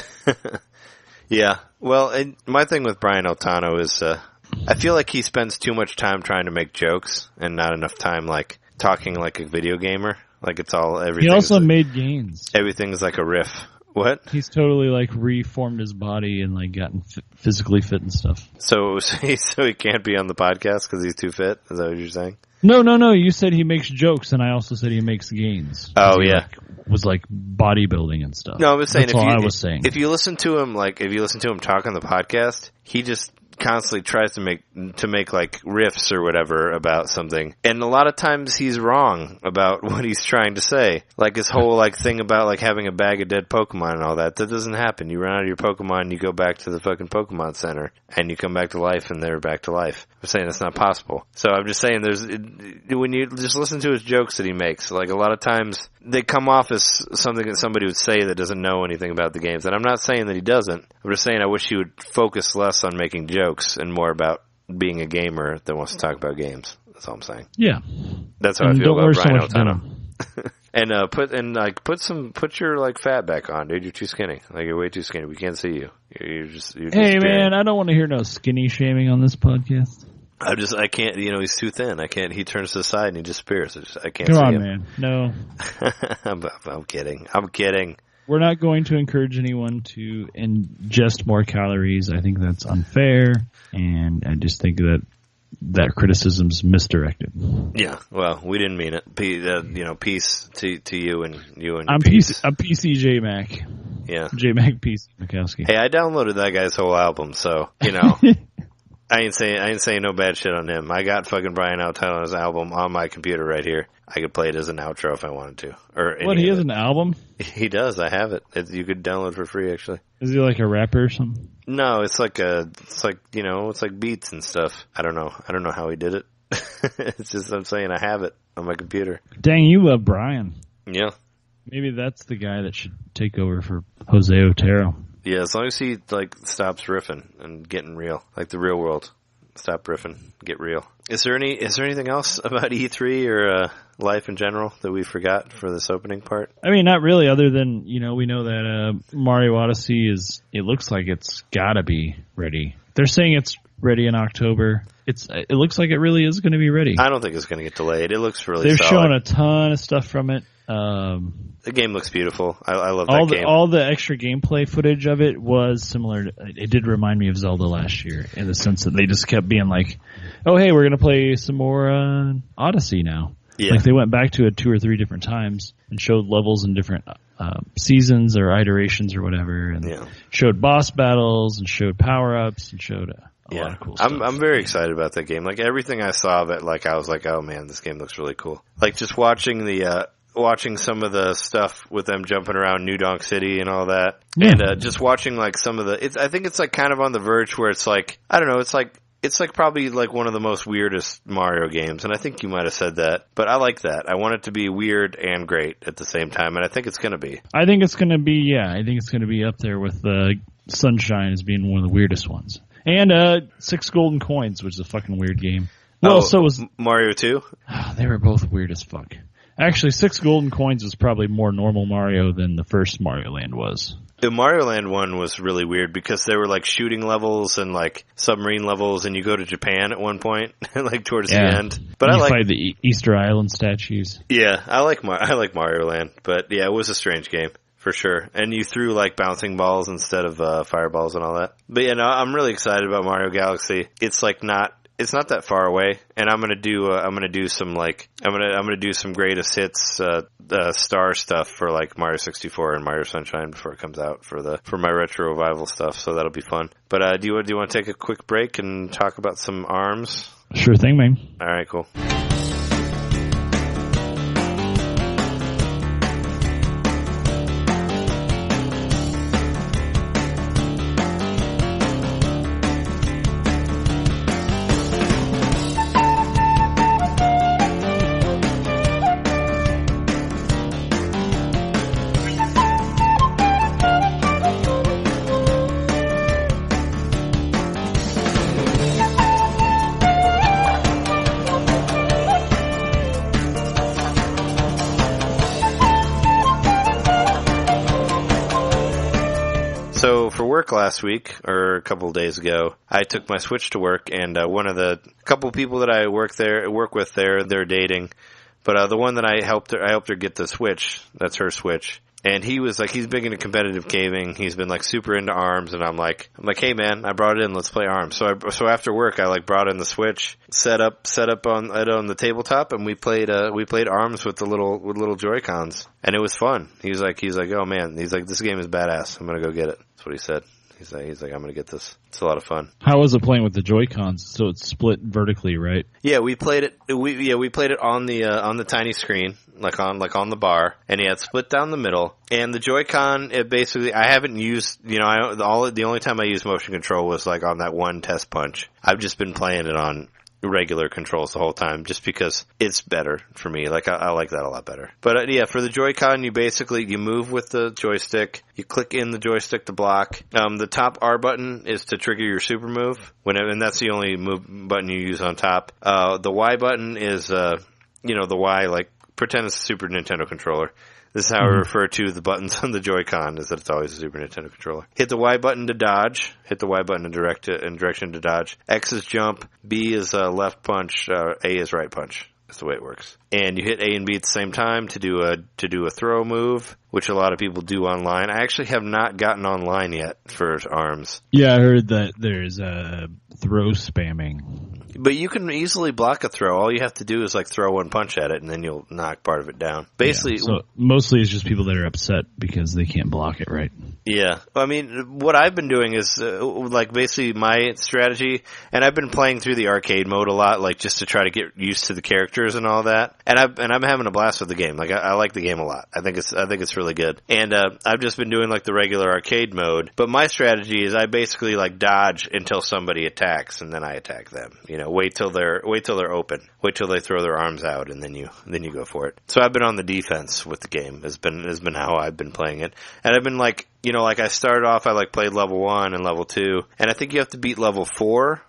Yeah. Well, my thing with Brian Altano is I feel like he spends too much time trying to make jokes and not enough time like talking like a video gamer. Like it's all everything. He also made gains. Everything's like a riff. What? He's totally like reformed his body and like gotten physically fit and stuff. So he can't be on the podcast because he's too fit? Is that what you're saying? No. You said he makes jokes, and I also said he makes gains. Oh yeah, was like bodybuilding and stuff. No, I was saying I was saying. If you listen to him talk on the podcast, he just constantly tries to make like riffs or whatever about something, and a lot of times he's wrong about what he's trying to say. Like his whole like thing about like having a bag of dead Pokemon and all that doesn't happen. You run out of your Pokemon, you go back to the fucking Pokemon Center, and you come back to life, and they're back to life. I'm saying that's not possible. So I'm just saying when you just listen to his jokes that he makes, like a lot of times they come off as something that somebody would say that doesn't know anything about the games. And I'm not saying that he doesn't. I'm just saying I wish he would focus less on making jokes and more about being a gamer that wants to talk about games. That's all I'm saying. Yeah. That's how I feel about Brian Altano. And put your like fat back on, dude. You're too skinny. Like you're way too skinny. We can't see you. You're just hey man, I don't want to hear no skinny shaming on this podcast. I can't, he's too thin. I can't, he turns to the side and he disappears. I can't see him. Come on, man. No. I'm kidding. We're not going to encourage anyone to ingest more calories. I think that's unfair, and I just think that criticism's misdirected. Yeah, well, we didn't mean it. Peace to you and I'm PC Mac. Yeah. J-Mac PC Mikowski. Hey, I downloaded that guy's whole album, so, I ain't saying no bad shit on him. I got fucking Brian Altano's album on my computer right here. I could play it as an outro if I wanted to. He has an album? He does. I have it. You could download for free, actually. Is he like a rapper or something? No, it's like beats and stuff. I don't know how he did it. It's just I'm saying I have it on my computer. Dang, you love Brian. Yeah. Maybe that's the guy that should take over for Jose Otero. Yeah, as long as he stops riffing and getting real, like the real world. Stop riffing, get real. Is there anything else about E3 or life in general that we forgot for this opening part? I mean, not really. Other than we know that Mario Odyssey it looks like it's gotta be ready. They're saying it's ready in October. It looks like it really is going to be ready. I don't think it's going to get delayed. It looks really. They're solid. showing a ton of stuff from it. The game looks beautiful. I love that game. All the extra gameplay footage of it was similar. It did remind me of Zelda last year in the sense that they just kept being like, "Oh, hey, we're going to play some more Odyssey now." Yeah. Like they went back to it 2 or 3 different times and showed levels in different seasons or iterations or whatever, and showed boss battles and showed power ups and showed a lot of cool stuff. I'm very excited about that game. Like everything I saw of it, like I was like, "Oh man, this game looks really cool." Like just watching watching some of the stuff with them jumping around New Donk City and all that. Yeah. And just watching like some of I think it's like kind of on the verge where it's like, I don't know, it's like probably like one of the most weirdest Mario games, and I think you might have said that, but I like that. I want it to be weird and great at the same time, and I think it's going to be. I think it's going to be up there with Sunshine as being one of the weirdest ones. And 6 Golden Coins, which is a fucking weird game. Well, so was Mario 2? They were both weird as fuck. Actually, 6 golden coins was probably more normal Mario than the first Mario Land was. The Mario Land one was really weird because they were like shooting levels and like submarine levels, and you go to Japan at one point, like towards the end. But you fight the Easter Island statues. Yeah, I like Mario Land, but yeah, it was a strange game for sure. And you threw like bouncing balls instead of fireballs and all that. But yeah, no, I'm really excited about Mario Galaxy. It's like it's not that far away, and I'm gonna do some greatest hits star stuff for like Mario 64 and Mario Sunshine before it comes out for my retro revival stuff. So that'll be fun. But do you want to take a quick break and talk about some ARMS? Sure thing, man. All right, cool. Last week, or a couple of days ago, I took my Switch to work, and one of the couple people that I work with there, they're dating, but the one that I helped her get the Switch. That's her Switch. And he was like, he's big into competitive gaming. He's been like super into ARMS, and I'm like, hey man, I brought it in. Let's play ARMS. So after work, I like brought in the Switch, set up on the tabletop, and we played ARMS with the little Joy-Cons, and it was fun. He's like, oh man, he's like, this game is badass. I'm gonna go get it. That's what he said. He's like, I'm gonna get this. It's a lot of fun. How was it playing with the Joy-Cons? So it's split vertically, right? Yeah, we played it. We played it on the tiny screen, like on the bar, and yeah, it's split down the middle. And the Joy-Con, it basically, I haven't used, the only time I used motion control was like on that one test punch. I've just been playing it on regular controls the whole time, just because it's better for me. Like I like that a lot better. But yeah, for the Joy-Con, you move with the joystick. You click in the joystick to block. The top R button is to trigger your super move, and that's the only button you use on top. The Y button is, the Y, like pretend it's a Super Nintendo controller. This is how I refer to the buttons on the Joy-Con, is that it's always a Super Nintendo controller. Hit the Y button to dodge. Hit the Y button in direction to dodge. X is jump. B is left punch. A is right punch. That's the way it works. And you hit A and B at the same time to do a throw move, which a lot of people do online. I actually have not gotten online yet for ARMS. Yeah, I heard that there's throw spamming. But you can easily block a throw. All you have to do is like throw one punch at it, and then you'll knock part of it down. Basically, yeah, so mostly it's just people that are upset because they can't block it right. Yeah, I mean, what I've been doing is like basically my strategy, and I've been playing through the arcade mode a lot, like just to try to get used to the characters and all that. And I'm having a blast with the game. Like I like the game a lot. I think it's really good. And I've just been doing like the regular arcade mode. But my strategy is I basically like dodge until somebody attacks, and then I attack them. Wait till they're open. Wait till they throw their arms out, and then you go for it. So I've been on the defense with the game. Has been how I've been playing it. And I've been like, like I started off, I like played level 1 and level 2, and I think you have to beat level 4,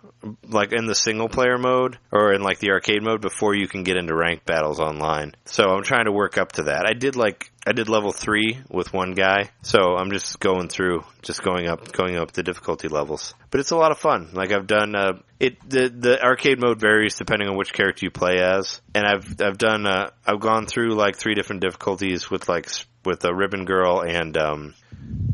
like in the single player mode or in like the arcade mode before you can get into ranked battles online. So I'm trying to work up to that. I did level 3 with one guy, so I'm just going up the difficulty levels. But it's a lot of fun. Like I've done the arcade mode varies depending on which character you play as, and I've gone through like 3 different difficulties with a Ribbon Girl and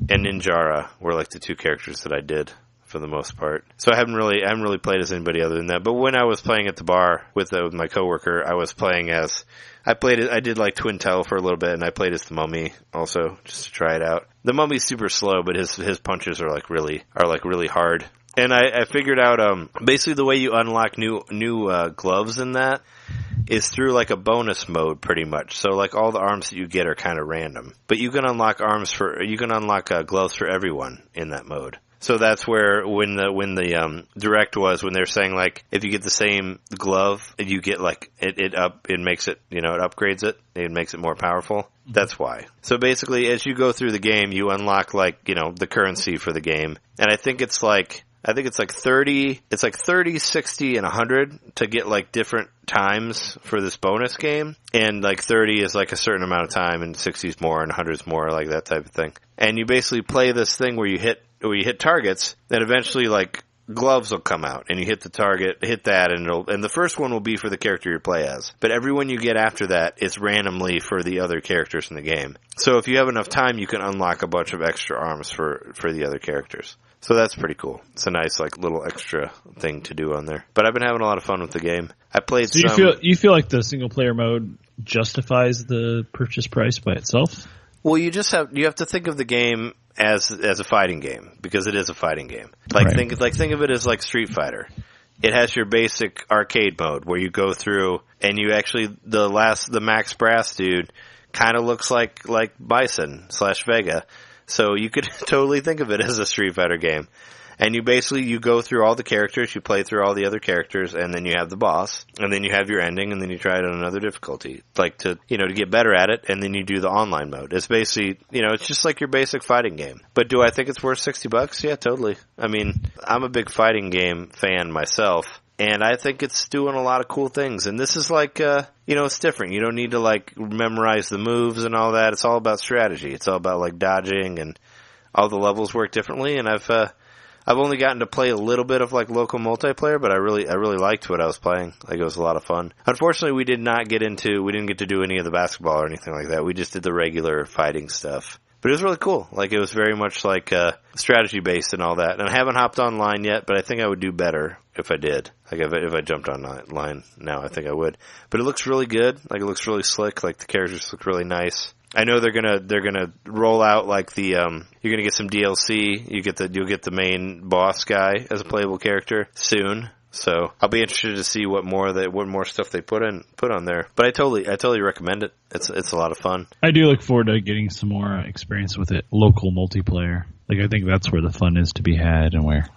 Ninjara were like the 2 characters that I did for the most part. So I haven't really played as anybody other than that. But when I was playing at the bar with my coworker, I was playing as I did like Twin Tail for a little bit, and I played as the Mummy also just to try it out. The Mummy's super slow, but his punches are really hard. And I figured out basically the way you unlock new gloves in that is through like a bonus mode pretty much. So like all the arms that you get are kind of random, but you can unlock gloves for everyone in that mode. So that's where when the direct was, when they're saying like if you get the same glove, you get like it makes it, it upgrades it, it makes it more powerful. That's why. So basically, as you go through the game, you unlock like the currency for the game, and I think it's like 30, 60, and 100 to get like different times for this bonus game, and like 30 is like a certain amount of time, and 60 is more, and 100 is more, like that type of thing. And you basically play this thing where you hit targets, and eventually like gloves will come out, and you hit the target, hit that, and the first one will be for the character you play as. But everyone you get after that, it's randomly for the other characters in the game. So if you have enough time, you can unlock a bunch of extra arms for the other characters. So that's pretty cool. It's a nice like little extra thing to do on there. But I've been having a lot of fun with the game. I played so you feel like the single player mode justifies the purchase price by itself? Well, you have to think of the game as a fighting game, because it is a fighting game. Like think of it as like Street Fighter. It has your basic arcade mode where you go through and you actually the Max Brass dude kind of looks like Bison / Vega. So you could totally think of it as a Street Fighter game. And you go through all the characters, you play through all the other characters, and then you have the boss, and then you have your ending, and then you try it on another difficulty, like to get better at it, and then you do the online mode. It's basically, it's just like your basic fighting game. But do I think it's worth $60? Yeah, totally. I mean, I'm a big fighting game fan myself, and I think it's doing a lot of cool things. And this is like, it's different. You don't need to like memorize the moves and all that. It's all about strategy. It's all about like dodging, and all the levels work differently, and I've only gotten to play a little bit of like local multiplayer, but I really liked what I was playing. Like, it was a lot of fun. Unfortunately, we didn't get to do any of the basketball or anything like that. We just did the regular fighting stuff. But it was really cool. Like, it was very much like strategy based and all that. And I haven't hopped online yet, but I think I would do better if I did. Like, if I jumped online now, I think I would. But it looks really good. Like, it looks really slick. Like, the characters look really nice. I know they're gonna roll out like the you're gonna get some DLC. You'll get the main boss guy as a playable character soon. So I'll be interested to see what more stuff they put on there. But I totally recommend it. It's a lot of fun. I do look forward to getting some more experience with it. Local multiplayer. Like, I think that's where the fun is to be had, and where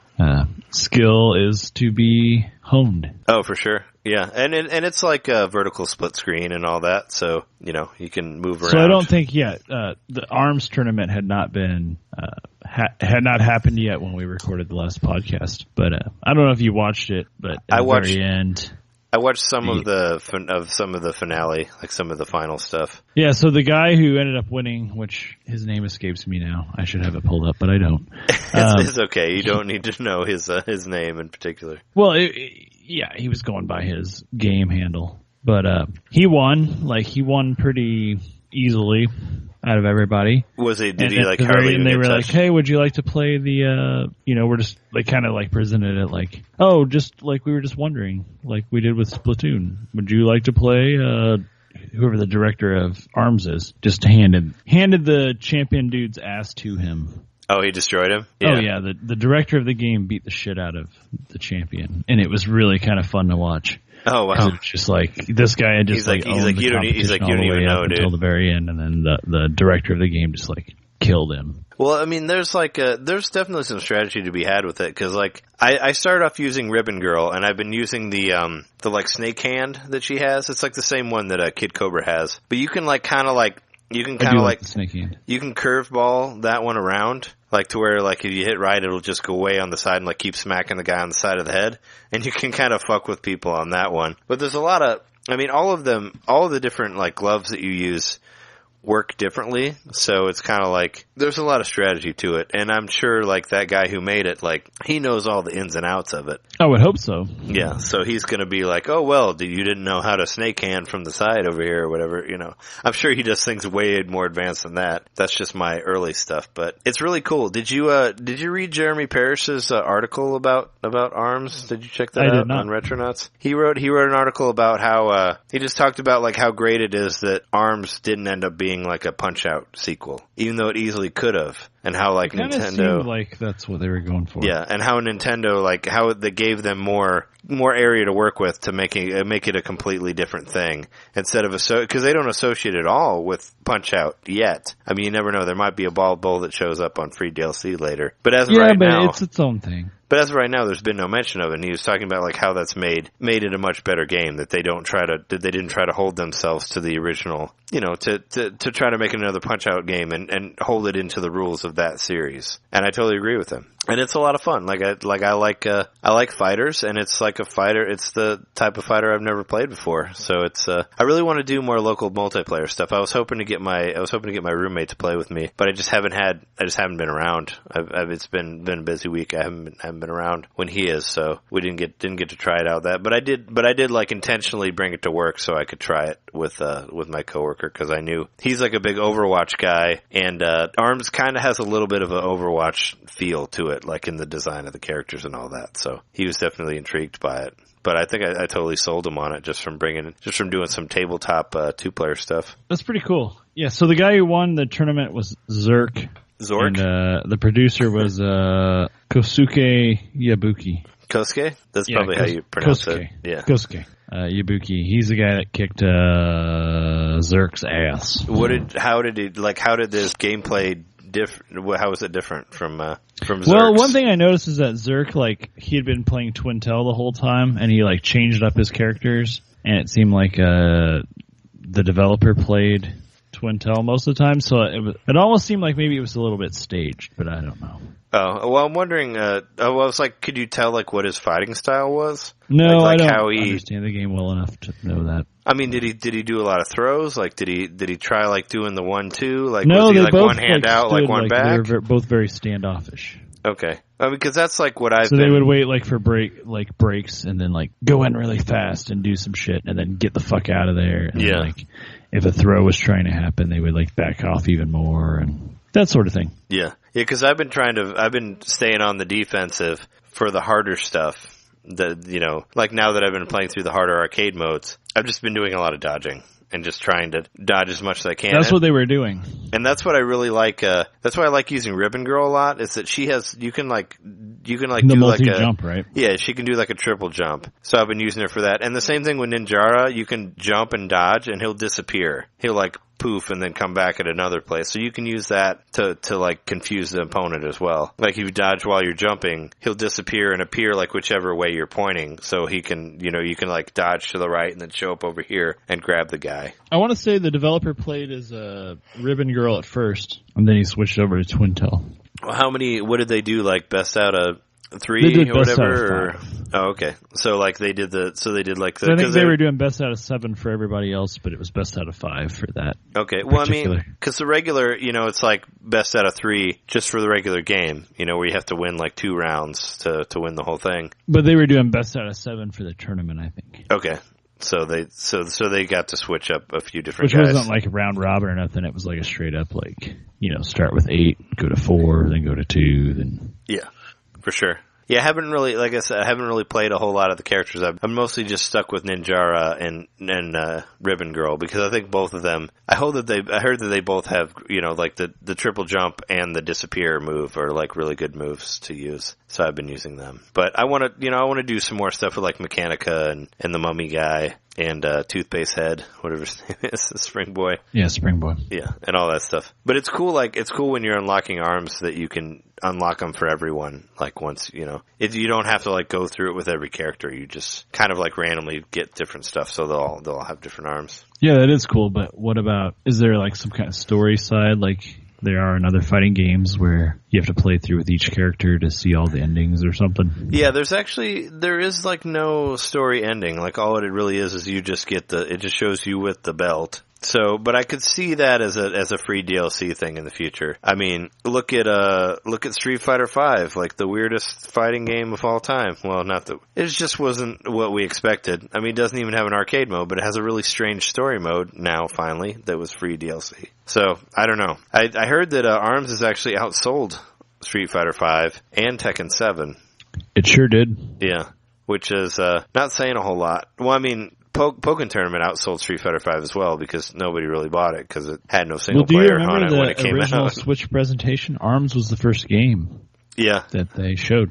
skill is to be honed. Oh, for sure. Yeah, and it's like a vertical split screen and all that, so you can move around. So I don't think yet the ARMS tournament had not been had not happened yet when we recorded the last podcast. But I don't know if you watched it, but at the very end, I watched some of the finale, like some of the final stuff. Yeah, so the guy who ended up winning, which his name escapes me now, I should have it pulled up, but I don't. It's okay. You don't need to know his name in particular. Well, yeah, he was going by his game handle, but he won. Like, he won pretty easily out of everybody. Did he like hardly even and they were touched? Like, hey, would you like to play the we're just like kind of like presented it like, oh, just like we were just wondering, like we did with Splatoon, would you like to play whoever the director of ARMS is? Just handed the champion dude's ass to him. Oh, he destroyed him? Yeah. Oh, yeah. The director of the game beat the shit out of the champion, and it was really kind of fun to watch. Oh, wow. It's just like, this guy had just you don't even know, dude. Until the very end, and then the director of the game just like killed him. Well, I mean, there's definitely some strategy to be had with it, because like I started off using Ribbon Girl, and I've been using the like snake hand that she has. It's like the same one that Kid Cobra has, but you can like you can curveball that one around, like to where like if you hit right, it'll just go way on the side and like keep smacking the guy on the side of the head, and you can kind of fuck with people on that one. But there's a lot of, I mean, all of the different like gloves that you use work differently, so it's kind of like there's a lot of strategy to it, and I'm sure like that guy who made it, like he knows all the ins and outs of it. I would hope so. Yeah, so he's going to be like, oh well, you didn't know how to snake hand from the side over here or whatever, I'm sure he does things way more advanced than that. That's just my early stuff, but it's really cool. Did you read Jeremy Parrish's article about ARMS? Did you check that out on Retronauts? He wrote an article about how he just talked about like how great it is that ARMS didn't end up being like a Punch-Out sequel, even though it easily could have, and how like Nintendo seemed like that's what they were going for. Yeah, and how Nintendo, like how they gave them more area to work with to make it a completely different thing, instead of because they don't associate it all with Punch-Out yet. I mean, you never know. There might be a bald bull that shows up on free DLC later, but as of right now, it's its own thing. But as of right now, there's been no mention of it. And he was talking about like how that's made it a much better game. That they didn't try to hold themselves to the original, to try to make another Punch-Out game and hold it into the rules of that series. And I totally agree with him. And it's a lot of fun. I like fighters, and it's like a fighter. It's the type of fighter I've never played before. So it's I really want to do more local multiplayer stuff. I was hoping to get my roommate to play with me, but I just haven't been around. It's been a busy week. I haven't been around when he is, so we didn't get to try it out but I did like intentionally bring it to work so I could try it with my coworker, because I knew he's like a big Overwatch guy, and Arms kind of has a little bit of an Overwatch feel to it, like in the design of the characters and all that. So he was definitely intrigued by it. But I think I totally sold him on it just from doing some tabletop 2-player stuff. That's pretty cool. Yeah. So the guy who won the tournament was Zork. And the producer was Kosuke Yabuki. Kosuke? That's probably how you pronounce Kosuke. it. Yeah. Kosuke Yabuki. He's the guy that kicked Zerk's ass. How did this gameplay how was it different from Zerk's? Well, one thing I noticed is that Zerk, like, he had been playing Twintel the whole time, and he like changed up his characters, and it seemed like the developer played Twintel most of the time, so it almost seemed like maybe it was a little bit staged, but I don't know. Oh, well, I'm wondering, I was like, could you tell, like, what his fighting style was? No, like I don't how understand the game well enough to know that. I mean, did he do a lot of throws? Like, did he try, like, doing the 1-2? Like, no, was he, they like, both, one hand like, out, stood, like, one back? They were both very standoffish. Okay. I mean, because that's, like, what I've So they would wait, like, for breaks, and then, like, go in really fast and do some shit, and then get the fuck out of there. And yeah. Then, like, if a throw was trying to happen, they would, like, back off even more, and that sort of thing. Yeah. Yeah, because I've been staying on the defensive for the harder stuff. Like now that I've been playing through the harder arcade modes, I've just been doing a lot of dodging and just trying to dodge as much as I can. That's what they were doing. And that's what I really like. That's why I like using Ribbon Girl a lot, is that you can the do like multi-jump, right? Yeah, she can do like a triple jump. So I've been using her for that. And the same thing with Ninjara, you can jump and dodge and he'll disappear. He'll like poof and then come back at another place. So you can use that to like confuse the opponent as well. Like if you dodge while you're jumping, he'll disappear and appear like whichever way you're pointing. So he can, you can like dodge to the right and then show up over here and grab the guy. I want to say the developer played as a Ribbon Girl at first, and then he switched over to Twintel. Well, what did they do? Like best out of 3 or whatever? Oh, okay. So like they did like the. So I think they were doing best out of 7 for everybody else, but it was best out of 5 for that. Okay. Well, I mean, because the regular, it's like best out of 3 just for the regular game, where you have to win like 2 rounds to win the whole thing. But they were doing best out of 7 for the tournament, I think. Okay. So they got to switch up a few different guys. Which wasn't like a round robin or nothing. It was like a straight up like, start with 8, go to 4, then go to 2, then. Yeah, for sure. Yeah, I haven't really, like I said, I haven't really played a whole lot of the characters. I'm mostly just stuck with Ninjara and Ribbon Girl, because I think both of them, I heard that they both have, like the triple jump and the disappear move are like really good moves to use. So I've been using them. But I want to do some more stuff with like Mechanica and the Mummy guy and Toothpaste Head, whatever his name is, Spring Boy. Yeah, Spring Boy. Yeah, and all that stuff. But it's cool when you're unlocking arms that you can unlock them for everyone. Like once, you don't have to like go through it with every character. You just kind of like randomly get different stuff, so they'll all have different arms. Yeah, that is cool. But what about, is there like some kind of story side like there are in other fighting games where you have to play through with each character to see all the endings or something? Yeah, there is like no story ending. Like all it really is you just it just shows you with the belt. So, but I could see that as a free DLC thing in the future. I mean, look at Street Fighter V, like the weirdest fighting game of all time. Well, it just wasn't what we expected. I mean, it doesn't even have an arcade mode, but it has a really strange story mode now, finally, that was free DLC. So, I don't know. I heard that ARMS has actually outsold Street Fighter V and Tekken 7. It sure did. Yeah, which is not saying a whole lot. Well, I mean, Pokken Tournament outsold Street Fighter V as well, because nobody really bought it because it had no single player on it when it came out. Do you remember the original Switch presentation? ARMS was the first game. Yeah. That they showed.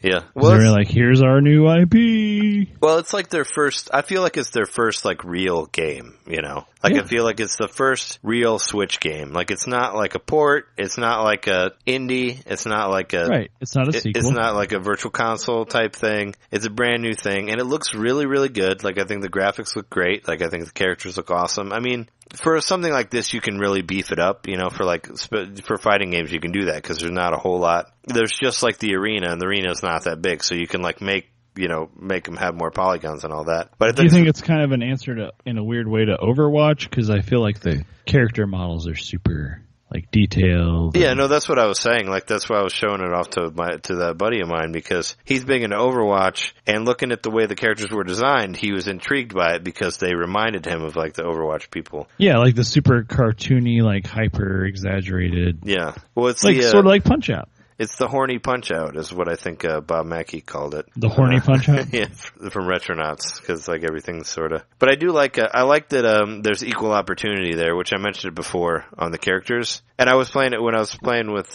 Yeah. Well, they were like, here's our new IP. Well, it's like I feel like it's their first like real game, Like I feel like it's the first real Switch game. Like it's not like a port, it's not like a indie, it's not like right. It's not a sequel. It's not like a virtual console type thing. It's a brand new thing, and it looks really, really good. Like I think the graphics look great. Like I think the characters look awesome. I mean, for something like this, you can really beef it up, for fighting games, you can do that because there's not a whole lot. There's just like the arena, and the arena is not that big, so you can like make them have more polygons and all that. But do you think it's kind of an answer to, in a weird way, to Overwatch? Because I feel like the character models are super like detailed. Yeah, no, that's what I was saying. Like, that's why I was showing it off to that buddy of mine, because he's big into Overwatch, and looking at the way the characters were designed, he was intrigued by it because they reminded him of like the Overwatch people. Yeah, like the super cartoony, like hyper exaggerated. Yeah, well, it's like sort of like Punch Out. It's the horny Punch-Out is what I think Bob Mackey called it. The horny Punch-Out? Yeah, from Retronauts, because like everything's sort of... But I do like... I like that there's equal opportunity there, which I mentioned before on the characters. And I was playing it when I was playing with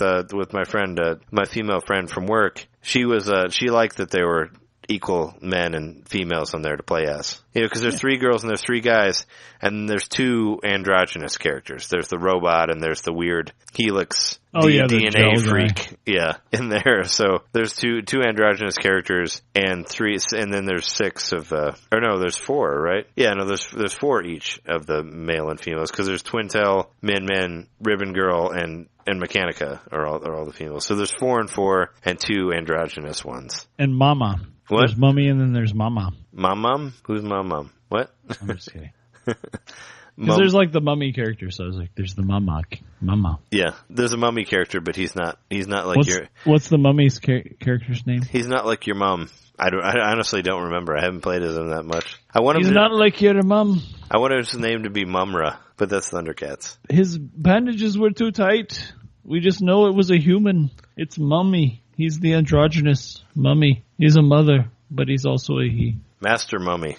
my friend, my female friend from work. She liked that there were equal men and females on there to play as. Because there's 3 girls and there's 3 guys, and there's 2 androgynous characters. There's the robot and there's the weird Helix DNA freak. Yeah, in there. So there's two androgynous characters and then there's 6 of there's 4, right? Yeah, no, there's 4 each of the male and females, because there's Twintail, Min, Ribbon Girl, and Mechanica are all the females. So there's 4 and 4 and 2 androgynous ones. And Mama. What? There's Mummy and then there's Mama. Mom? Who's Mom? What? I'm just kidding. Because there's like the Mummy character, so I was like, there's the Mama. Yeah, there's a Mummy character, but he's not like What's the Mummy's character's name? He's not like your mom. I honestly don't remember. I haven't played as him that much. He's not like your mom. I wanted his name to be Mumra, but that's Thundercats. His bandages were too tight. We just know it was a human. It's Mummy. He's the androgynous Mummy. He's a mother, but he's also a he. Master Mummy.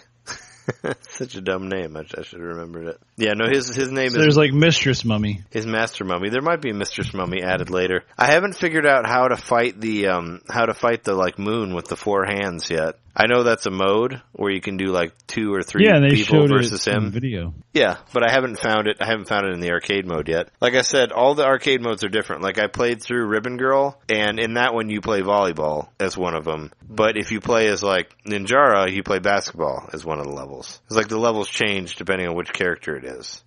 Such a dumb name. I should have rememred it. Yeah, no, his name is... There's like Mistress Mummy. His Master Mummy. There might be a Mistress Mummy added later. I haven't figured out how to fight the like moon with the 4 hands yet. I know that's a mode where you can do like 2 or 3 people versus him. Video. Yeah, but I haven't found it. I haven't found it in the arcade mode yet. Like I said, all the arcade modes are different. Like I played through Ribbon Girl, and in that one you play volleyball as one of them. But if you play as like Ninjara, you play basketball as one of the levels. It's like the levels change depending on which character it is.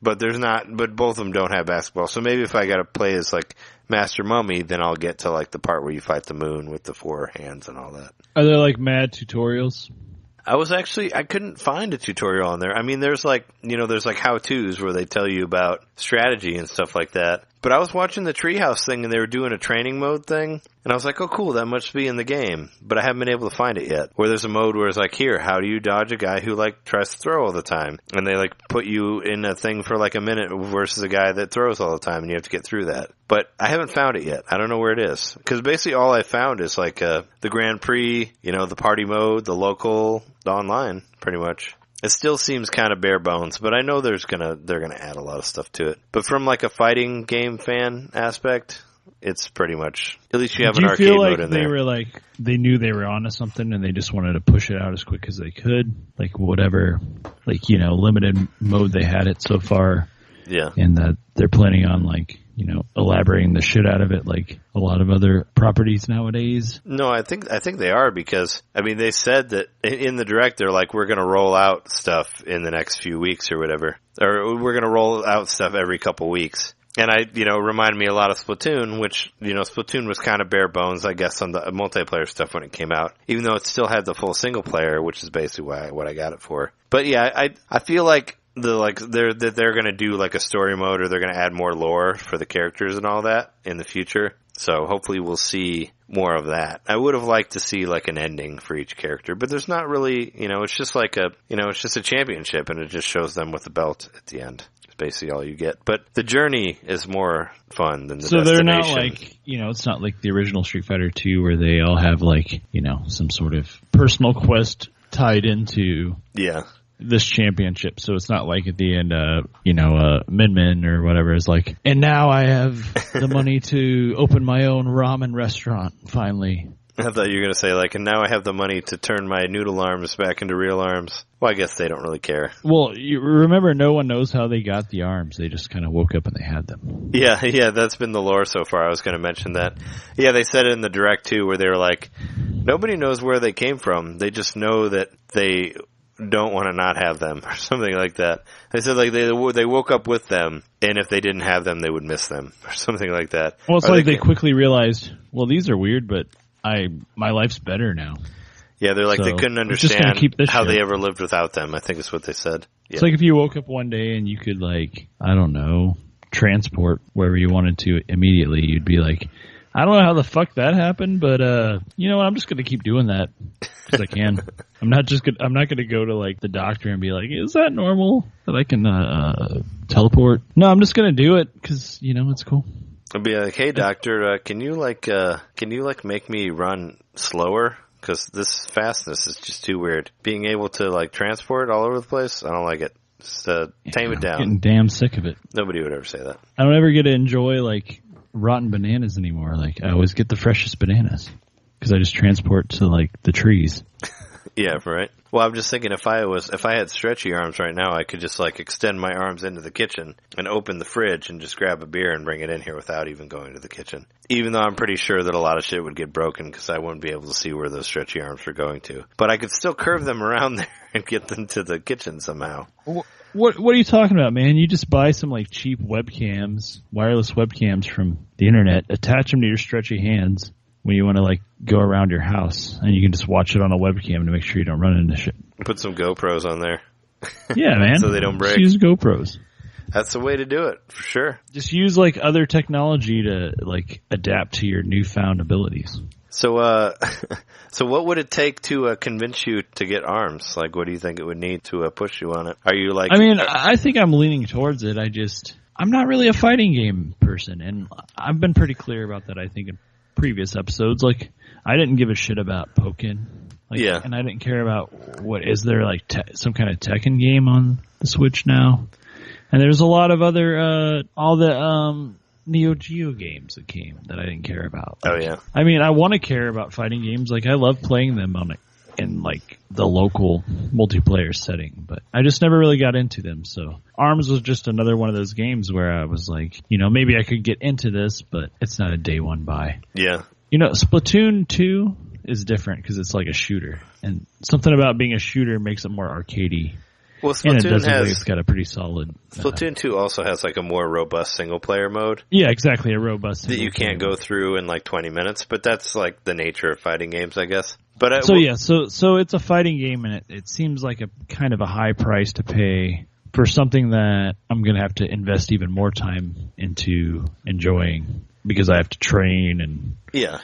But but both of them don't have basketball. So maybe if I gotta play as like Master Mummy, then I'll get to like the part where you fight the moon with the 4 hands and all that. Are there like mad tutorials? I couldn't find a tutorial on there. I mean, there's like how-tos where they tell you about strategy and stuff like that. But I was watching the Treehouse thing, and they were doing a training mode thing, and I was like, oh, cool, that must be in the game. But I haven't been able to find it yet. Where there's a mode where it's like, here, how do you dodge a guy who, like, tries to throw all the time? And they, like, put you in a thing for, like, a minute versus a guy that throws all the time, and you have to get through that. But I haven't found it yet. I don't know where it is. Because basically all I found is, like, the Grand Prix, the party mode, the local, the online, pretty much. It still seems kind of bare bones, but I know they're gonna add a lot of stuff to it. But from like a fighting game fan aspect, it's pretty much, at least you have an arcade mode in there. They were like, they knew they were onto something and they just wanted to push it out as quick as they could, like whatever, like limited mode they had it so far. Yeah, and that they're planning on like elaborating the shit out of it like a lot of other properties nowadays. No, I think they are, because I mean they said that in the direct they're like, we're going to roll out stuff in the next few weeks or whatever, or we're going to roll out stuff every couple weeks. And reminded me a lot of Splatoon, which, Splatoon was kind of bare bones, I guess, on the multiplayer stuff when it came out, even though it still had the full single player, which is basically what I got it for. But yeah, I feel like they're going to do like a story mode, or they're going to add more lore for the characters and all that in the future. So hopefully we'll see more of that. I would have liked to see like an ending for each character, but there's not really, it's just like it's just a championship, and it just shows them with the belt at the end. It's basically all you get. But the journey is more fun than the destination. So they're not like, it's not like the original Street Fighter 2 where they all have like, some sort of personal quest tied into this championship. So it's not like at the end, Min or whatever is like, and now I have the money to open my own ramen restaurant, finally. I thought you were going to say like, and now I have the money to turn my noodle arms back into real arms. Well, I guess they don't really care. Well, you remember, no one knows how they got the arms. They just kind of woke up and they had them. Yeah, that's been the lore so far. I was going to mention that. Yeah, they said it in the direct too, where they were like, nobody knows where they came from. They just know that they don't want to not have them or something like that. They said like they woke up with them, and if they didn't have them, they would miss them or something like that. Well, it's like they quickly realized, well, these are weird, but my life's better now. Yeah, they're like So they couldn't we're just gonna understand keep this how shit. they ever lived without them. I think is what they said. Yeah. It's like if you woke up one day and you could, like, I don't know, transport wherever you wanted to immediately, you'd be like, I don't know how the fuck that happened, but you know what? I'm just going to keep doing that because I can. I'm not going to go to like the doctor and be like, is that normal that I can teleport? No, I'm just going to do it because you know it's cool. I'd be like, hey doctor, can you make me run slower? Because this fastness is just too weird. Being able to like transport all over the place, I don't like it. Just tame it down. I'm getting damn sick of it. Nobody would ever say that. I don't ever get to enjoy like rotten bananas anymore. Like I always get the freshest bananas because I just transport to like the trees. Yeah, right. Well, I'm just thinking if I had stretchy arms right now, I could just like extend my arms into the kitchen and open the fridge and just grab a beer and bring it in here without even going to the kitchen. Even though I'm pretty sure that a lot of shit would get broken because I wouldn't be able to see where those stretchy arms were going to. But I could still curve them around there and get them to the kitchen somehow. What are you talking about, man? You just buy some like cheap webcams, wireless webcams from the internet, attach them to your stretchy hands when you want to like go around your house, and you can just watch it on a webcam to make sure you don't run into shit. Put some GoPros on there. Yeah, man. So they don't break. Just use GoPros. That's the way to do it, for sure. Just use like other technology to like adapt to your newfound abilities. So, so what would it take to convince you to get arms? Like, what do you think it would need to push you on it? Are you like? I mean, I think I'm leaning towards it. I'm not really a fighting game person, and I've been pretty clear about that. I think in previous episodes, like I didn't give a shit about Pokken. Like, yeah. And I didn't care about what is there like some kind of Tekken game on the Switch now. And there's a lot of other all the Neo Geo games that came that I didn't care about. Like, oh yeah. I mean, I want to care about fighting games. Like I love playing them in like the local multiplayer setting, but I just never really got into them. So ARMS was just another one of those games where I was like, you know, maybe I could get into this, but it's not a day one buy. Yeah. You know, Splatoon 2 is different because it's like a shooter, and something about being a shooter makes it more arcadey. Well, And it Splatoon doesn't has. like it's got a pretty solid. Splatoon 2 also has like a more robust single player mode Yeah, exactly, a robust. that you can't go through in like 20 minutes, but that's like the nature of fighting games, I guess. But So it's a fighting game, and it seems like a kind of a high price to pay for something that I'm going to have to invest even more time into enjoying because I have to train and yeah.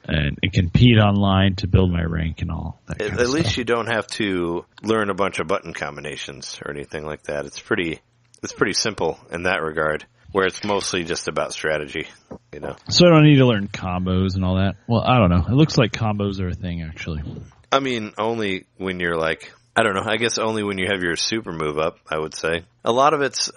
and compete online to build my rank and all that kind At of least stuff. you don't have to learn a bunch of button combinations or anything like that. It's pretty simple in that regard, where it's mostly just about strategy, you know. So I don't need to learn combos and all that. Well, I don't know. It looks like combos are a thing, actually. I mean, only when you're like, I don't know, I guess only when you have your super move up, I would say. A lot of it's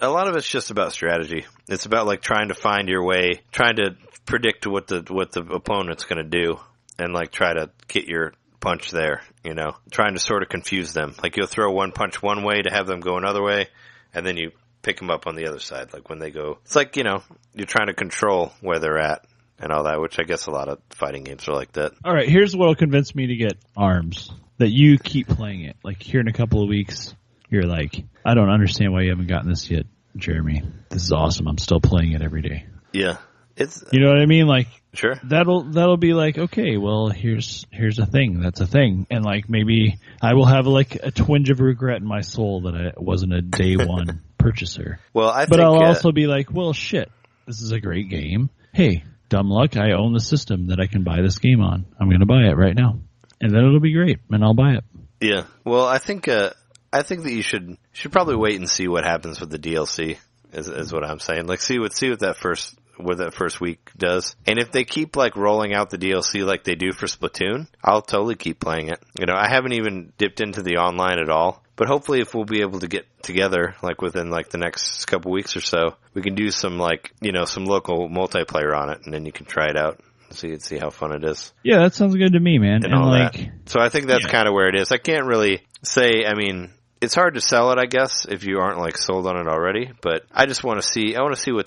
just about strategy. It's about like trying to find your way, trying to predict what the opponent's going to do and like try to get your punch there, you know, trying to sort of confuse them. Like you'll throw one punch one way to have them go another way, and then you pick them up on the other side. Like when they go, it's like, you know, you're trying to control where they're at and all that, which I guess a lot of fighting games are like that. All right, here's what'll convince me to get ARMS. That you keep playing it. Like here in a couple of weeks, you're like, I don't understand why you haven't gotten this yet, Jeremy. This is awesome. I'm still playing it every day. Yeah. It's, you know what I mean? Like, sure. That'll be like, okay, well, here's a thing. That's a thing. And like, maybe I will have like a twinge of regret in my soul that I wasn't a day one purchaser. Well, but I'll also be like, well, shit, this is a great game. Hey, dumb luck. I own the system that I can buy this game on. I'm going to buy it right now. And then it'll be great, and I'll buy it. Yeah. Well, I think that you should probably wait and see what happens with the DLC. Is what I'm saying. Like, see what that first week does. And if they keep like rolling out the DLC like they do for Splatoon, I'll totally keep playing it. You know, I haven't even dipped into the online at all. But hopefully, if we'll be able to get together, like within like the next couple weeks or so, we can do some like, you know, some local multiplayer on it, and then you can try it out. See how fun it is. Yeah, that sounds good to me, man. And all like, that. So I think that's kind of where it is. I can't really say, I mean, it's hard to sell it, I guess, if you aren't like sold on it already, but I just want to see what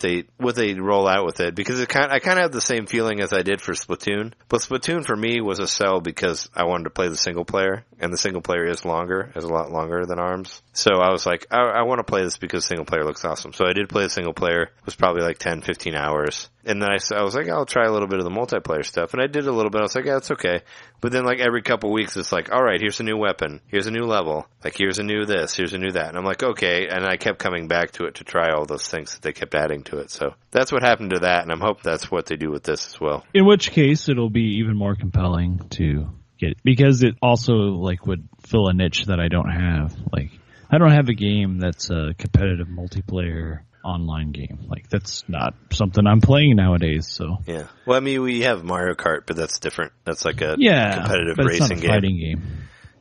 they roll out with it, because I kind of have the same feeling as I did for Splatoon. But Splatoon for me was a sell because I wanted to play the single player, and the single player is a lot longer than ARMS. So I was like, I want to play this because single player looks awesome. So I did play the single player. It was probably like 10, 15 hours. And then I was like, I'll try a little bit of the multiplayer stuff. And I did a little bit. I was like, yeah, it's okay. But then like every couple weeks, it's like, all right, here's a new weapon. Here's a new level. Like, here's a new this. Here's a new that. And I'm like, okay. And I kept coming back to it to try all those things that they kept adding to it. So that's what happened to that. And I'm hoping that's what they do with this as well. In which case, it'll be even more compelling to get it. Because it also like would fill a niche that I don't have. Like, I don't have a game that's a competitive multiplayer online game. Like, that's not something I'm playing nowadays. So yeah. Well, I mean, we have Mario Kart, but that's different. That's like a competitive but racing it's not a fighting game.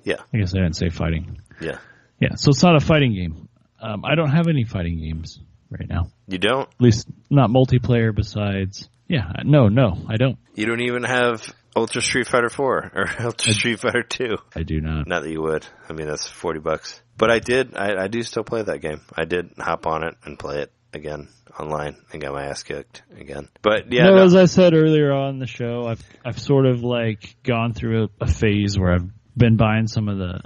Yeah. I guess I didn't say fighting. Yeah. Yeah. So it's not a fighting game. I don't have any fighting games right now. You don't? At least not multiplayer besides. Yeah. No, I don't. You don't even have Ultra Street Fighter 4 or Ultra Street Fighter 2. I do not. Not that you would. I mean, that's $40. But I do still play that game. I did hop on it and play it again online and got my ass kicked again. But yeah, as I said earlier on the show, I've sort of like gone through a phase where I've been buying some of the,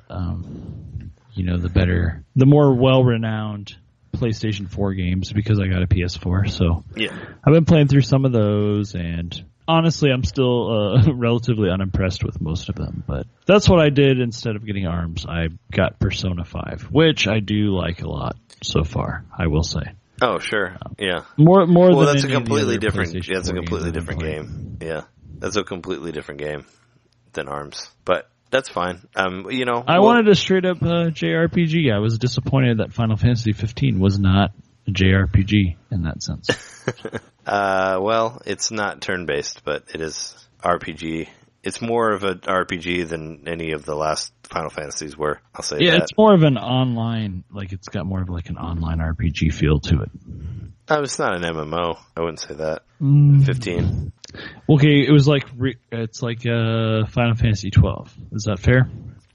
the more well-renowned PlayStation 4 games because I got a PS4. So yeah, I've been playing through some of those, and honestly, I'm still relatively unimpressed with most of them. But that's what I did instead of getting ARMS. I got Persona 5, which I do like a lot so far, I will say. Oh, sure. Yeah. More well, than that's a any of the completely other different. PlayStation That's a 4 completely games I've been different playing. game. Yeah, that's a completely different game than ARMS. But that's fine. I wanted a straight up JRPG. I was disappointed that Final Fantasy 15 was not a JRPG in that sense. Well, it's not turn-based, but it is RPG. It's more of an RPG than any of the last Final Fantasies were. I'll say that. Yeah, it's more of an online, like it's got more of like an online RPG feel to it. It's not an MMO. I wouldn't say that. 15. Okay, it was like it's like Final Fantasy 12. Is that fair?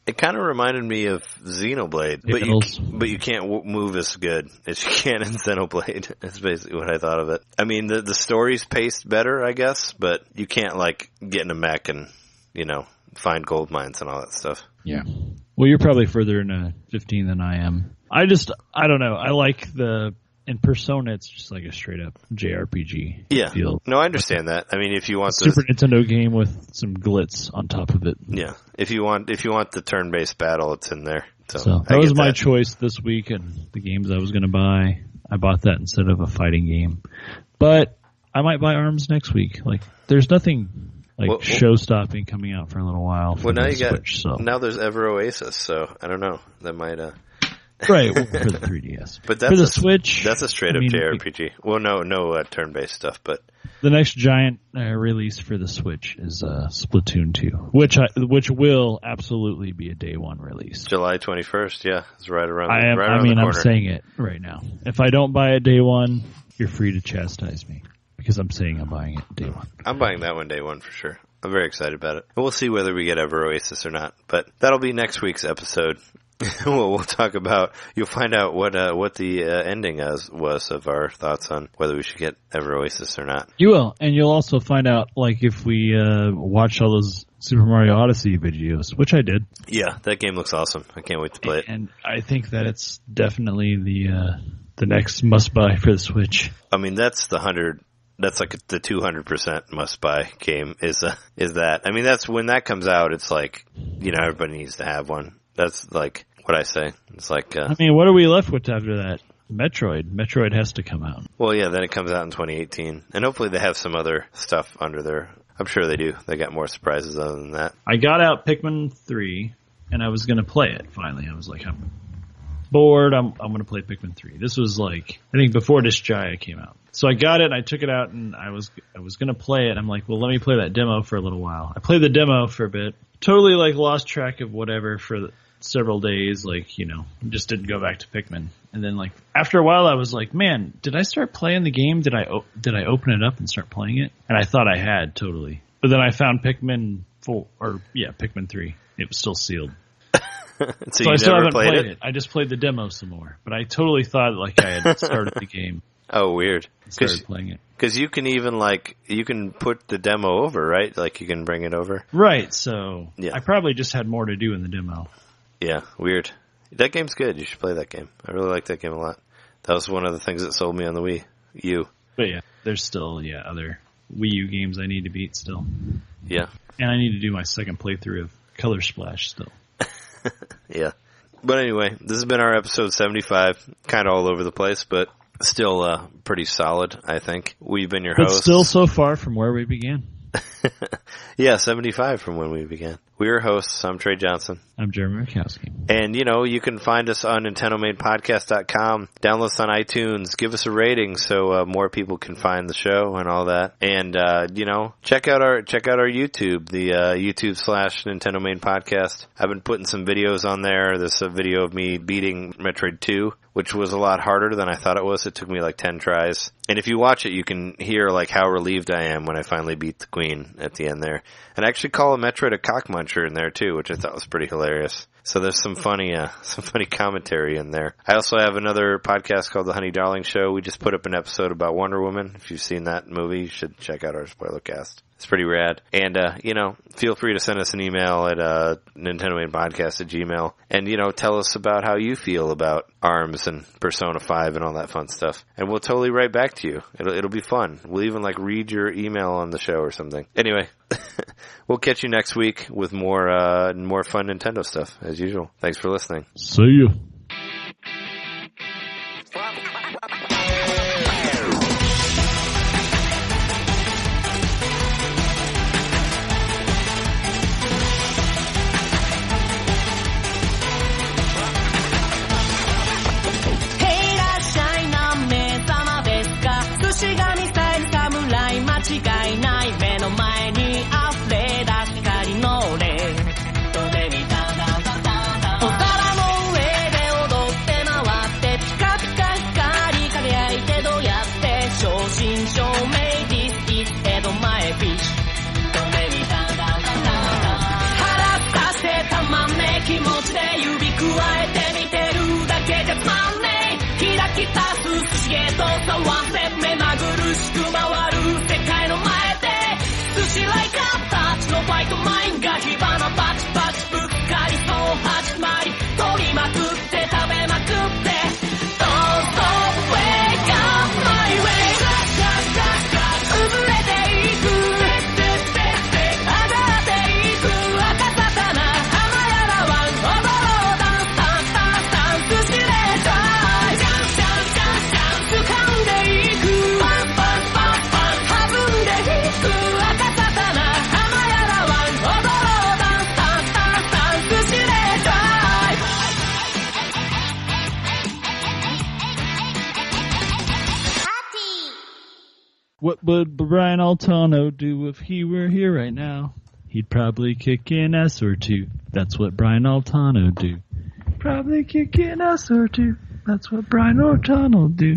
It kind of reminded me of Xenoblade, but you can't move as good as you can in Xenoblade. That's basically what I thought of it. I mean, the story's paced better, I guess, but you can't like get in a mech and find gold mines and all that stuff. Yeah. Well, you're probably further into 15 than I am. I don't know. I like in Persona, it's just like a straight up JRPG. Yeah. feel. No, I understand that. I mean, if you want Super Nintendo game with some glitz on top of it. Yeah. If you want the turn-based battle, it's in there. So that was my choice this week, and the games I was going to buy, I bought that instead of a fighting game. But I might buy ARMS next week. Like, there's nothing show-stopping coming out for a little while. Well, now Switch, now there's Ever Oasis, so I don't know. That might Right, for the 3DS. But that's for the Switch, that's a straight up JRPG. Well, no turn-based stuff, but the next giant release for the Switch is Splatoon 2, which will absolutely be a day one release. July 21st. Yeah, it's right around. The corner. I'm saying it right now. If I don't buy it day one, you're free to chastise me because I'm saying I'm buying it day one. I'm buying that one day one for sure. I'm very excited about it. And we'll see whether we get Ever Oasis or not, but that'll be next week's episode. We'll talk about. You'll find out what the ending was of our thoughts on whether we should get Ever Oasis or not. You will, and you'll also find out like if we watch all those Super Mario Odyssey videos, which I did. Yeah, that game looks awesome. I can't wait to play it. And I think that it's definitely the next must buy for the Switch. I mean, that's That's like the 200% must buy game is that. I mean, that's when that comes out. It's like everybody needs to have one. That's like what I say. It's like. I mean, what are we left with after that? Metroid has to come out. Well, yeah, then it comes out in 2018, and hopefully they have some other stuff under there. I'm sure they do. They got more surprises other than that. I got out Pikmin 3, and I was going to play it. Finally, I was like, I'm bored. I'm going to play Pikmin 3. This was like I think before Disgaea came out. So I got it, and I took it out, and I was going to play it. I'm like, well, let me play that demo for a little while. I played the demo for a bit. Totally like lost track of whatever for several days, just didn't go back to Pikmin. And then after a while I was like, man, did I start playing the game? Did I open it up and start playing it? And I thought I had totally. But then I found Pikmin 3. It was still sealed. so I still haven't played it. I just played the demo some more. But I totally thought I had started the game. Oh, weird. Started playing it. Because you can even, you can put the demo over, right? Like, you can bring it over. Right, so yeah. I probably just had more to do in the demo. Yeah, weird. That game's good. You should play that game. I really like that game a lot. That was one of the things that sold me on the Wii U. But yeah, there's still, other Wii U games I need to beat still. Yeah. And I need to do my second playthrough of Color Splash still. Yeah. But anyway, this has been our episode 75. Kind of all over the place, but still pretty solid, I think. We've been your hosts. But still so far from where we began. Yeah, 75 from when we began. We are hosts. I'm Trey Johnson. I'm Jereme Mikowski. And, you can find us on NintenDomainPodcast.com. Download us on iTunes. Give us a rating so more people can find the show and all that. And, check out our YouTube, the YouTube/NintenDomain Podcast. I've been putting some videos on there. There's a video of me beating Metroid 2, which was a lot harder than I thought it was. It took me 10 tries. And if you watch it, you can hear how relieved I am when I finally beat the queen at the end there. And I actually call a Metroid a cockmuncher in there too, which I thought was pretty hilarious. So there's some funny commentary in there. I also have another podcast called The Honey Darling Show. We just put up an episode about Wonder Woman. If you've seen that movie, you should check out our spoiler cast. It's pretty rad. And, feel free to send us an email at NintenDomainPodcast@gmail. And, tell us about how you feel about ARMS and Persona 5 and all that fun stuff. And we'll totally write back to you. It'll be fun. We'll even, read your email on the show or something. Anyway, we'll catch you next week with more fun Nintendo stuff, as usual. Thanks for listening. See you. What would Brian Altano do if he were here right now? He'd probably kick an ass or two. That's what Brian Altano do. Probably kick an ass or two. That's what Brian Altano do.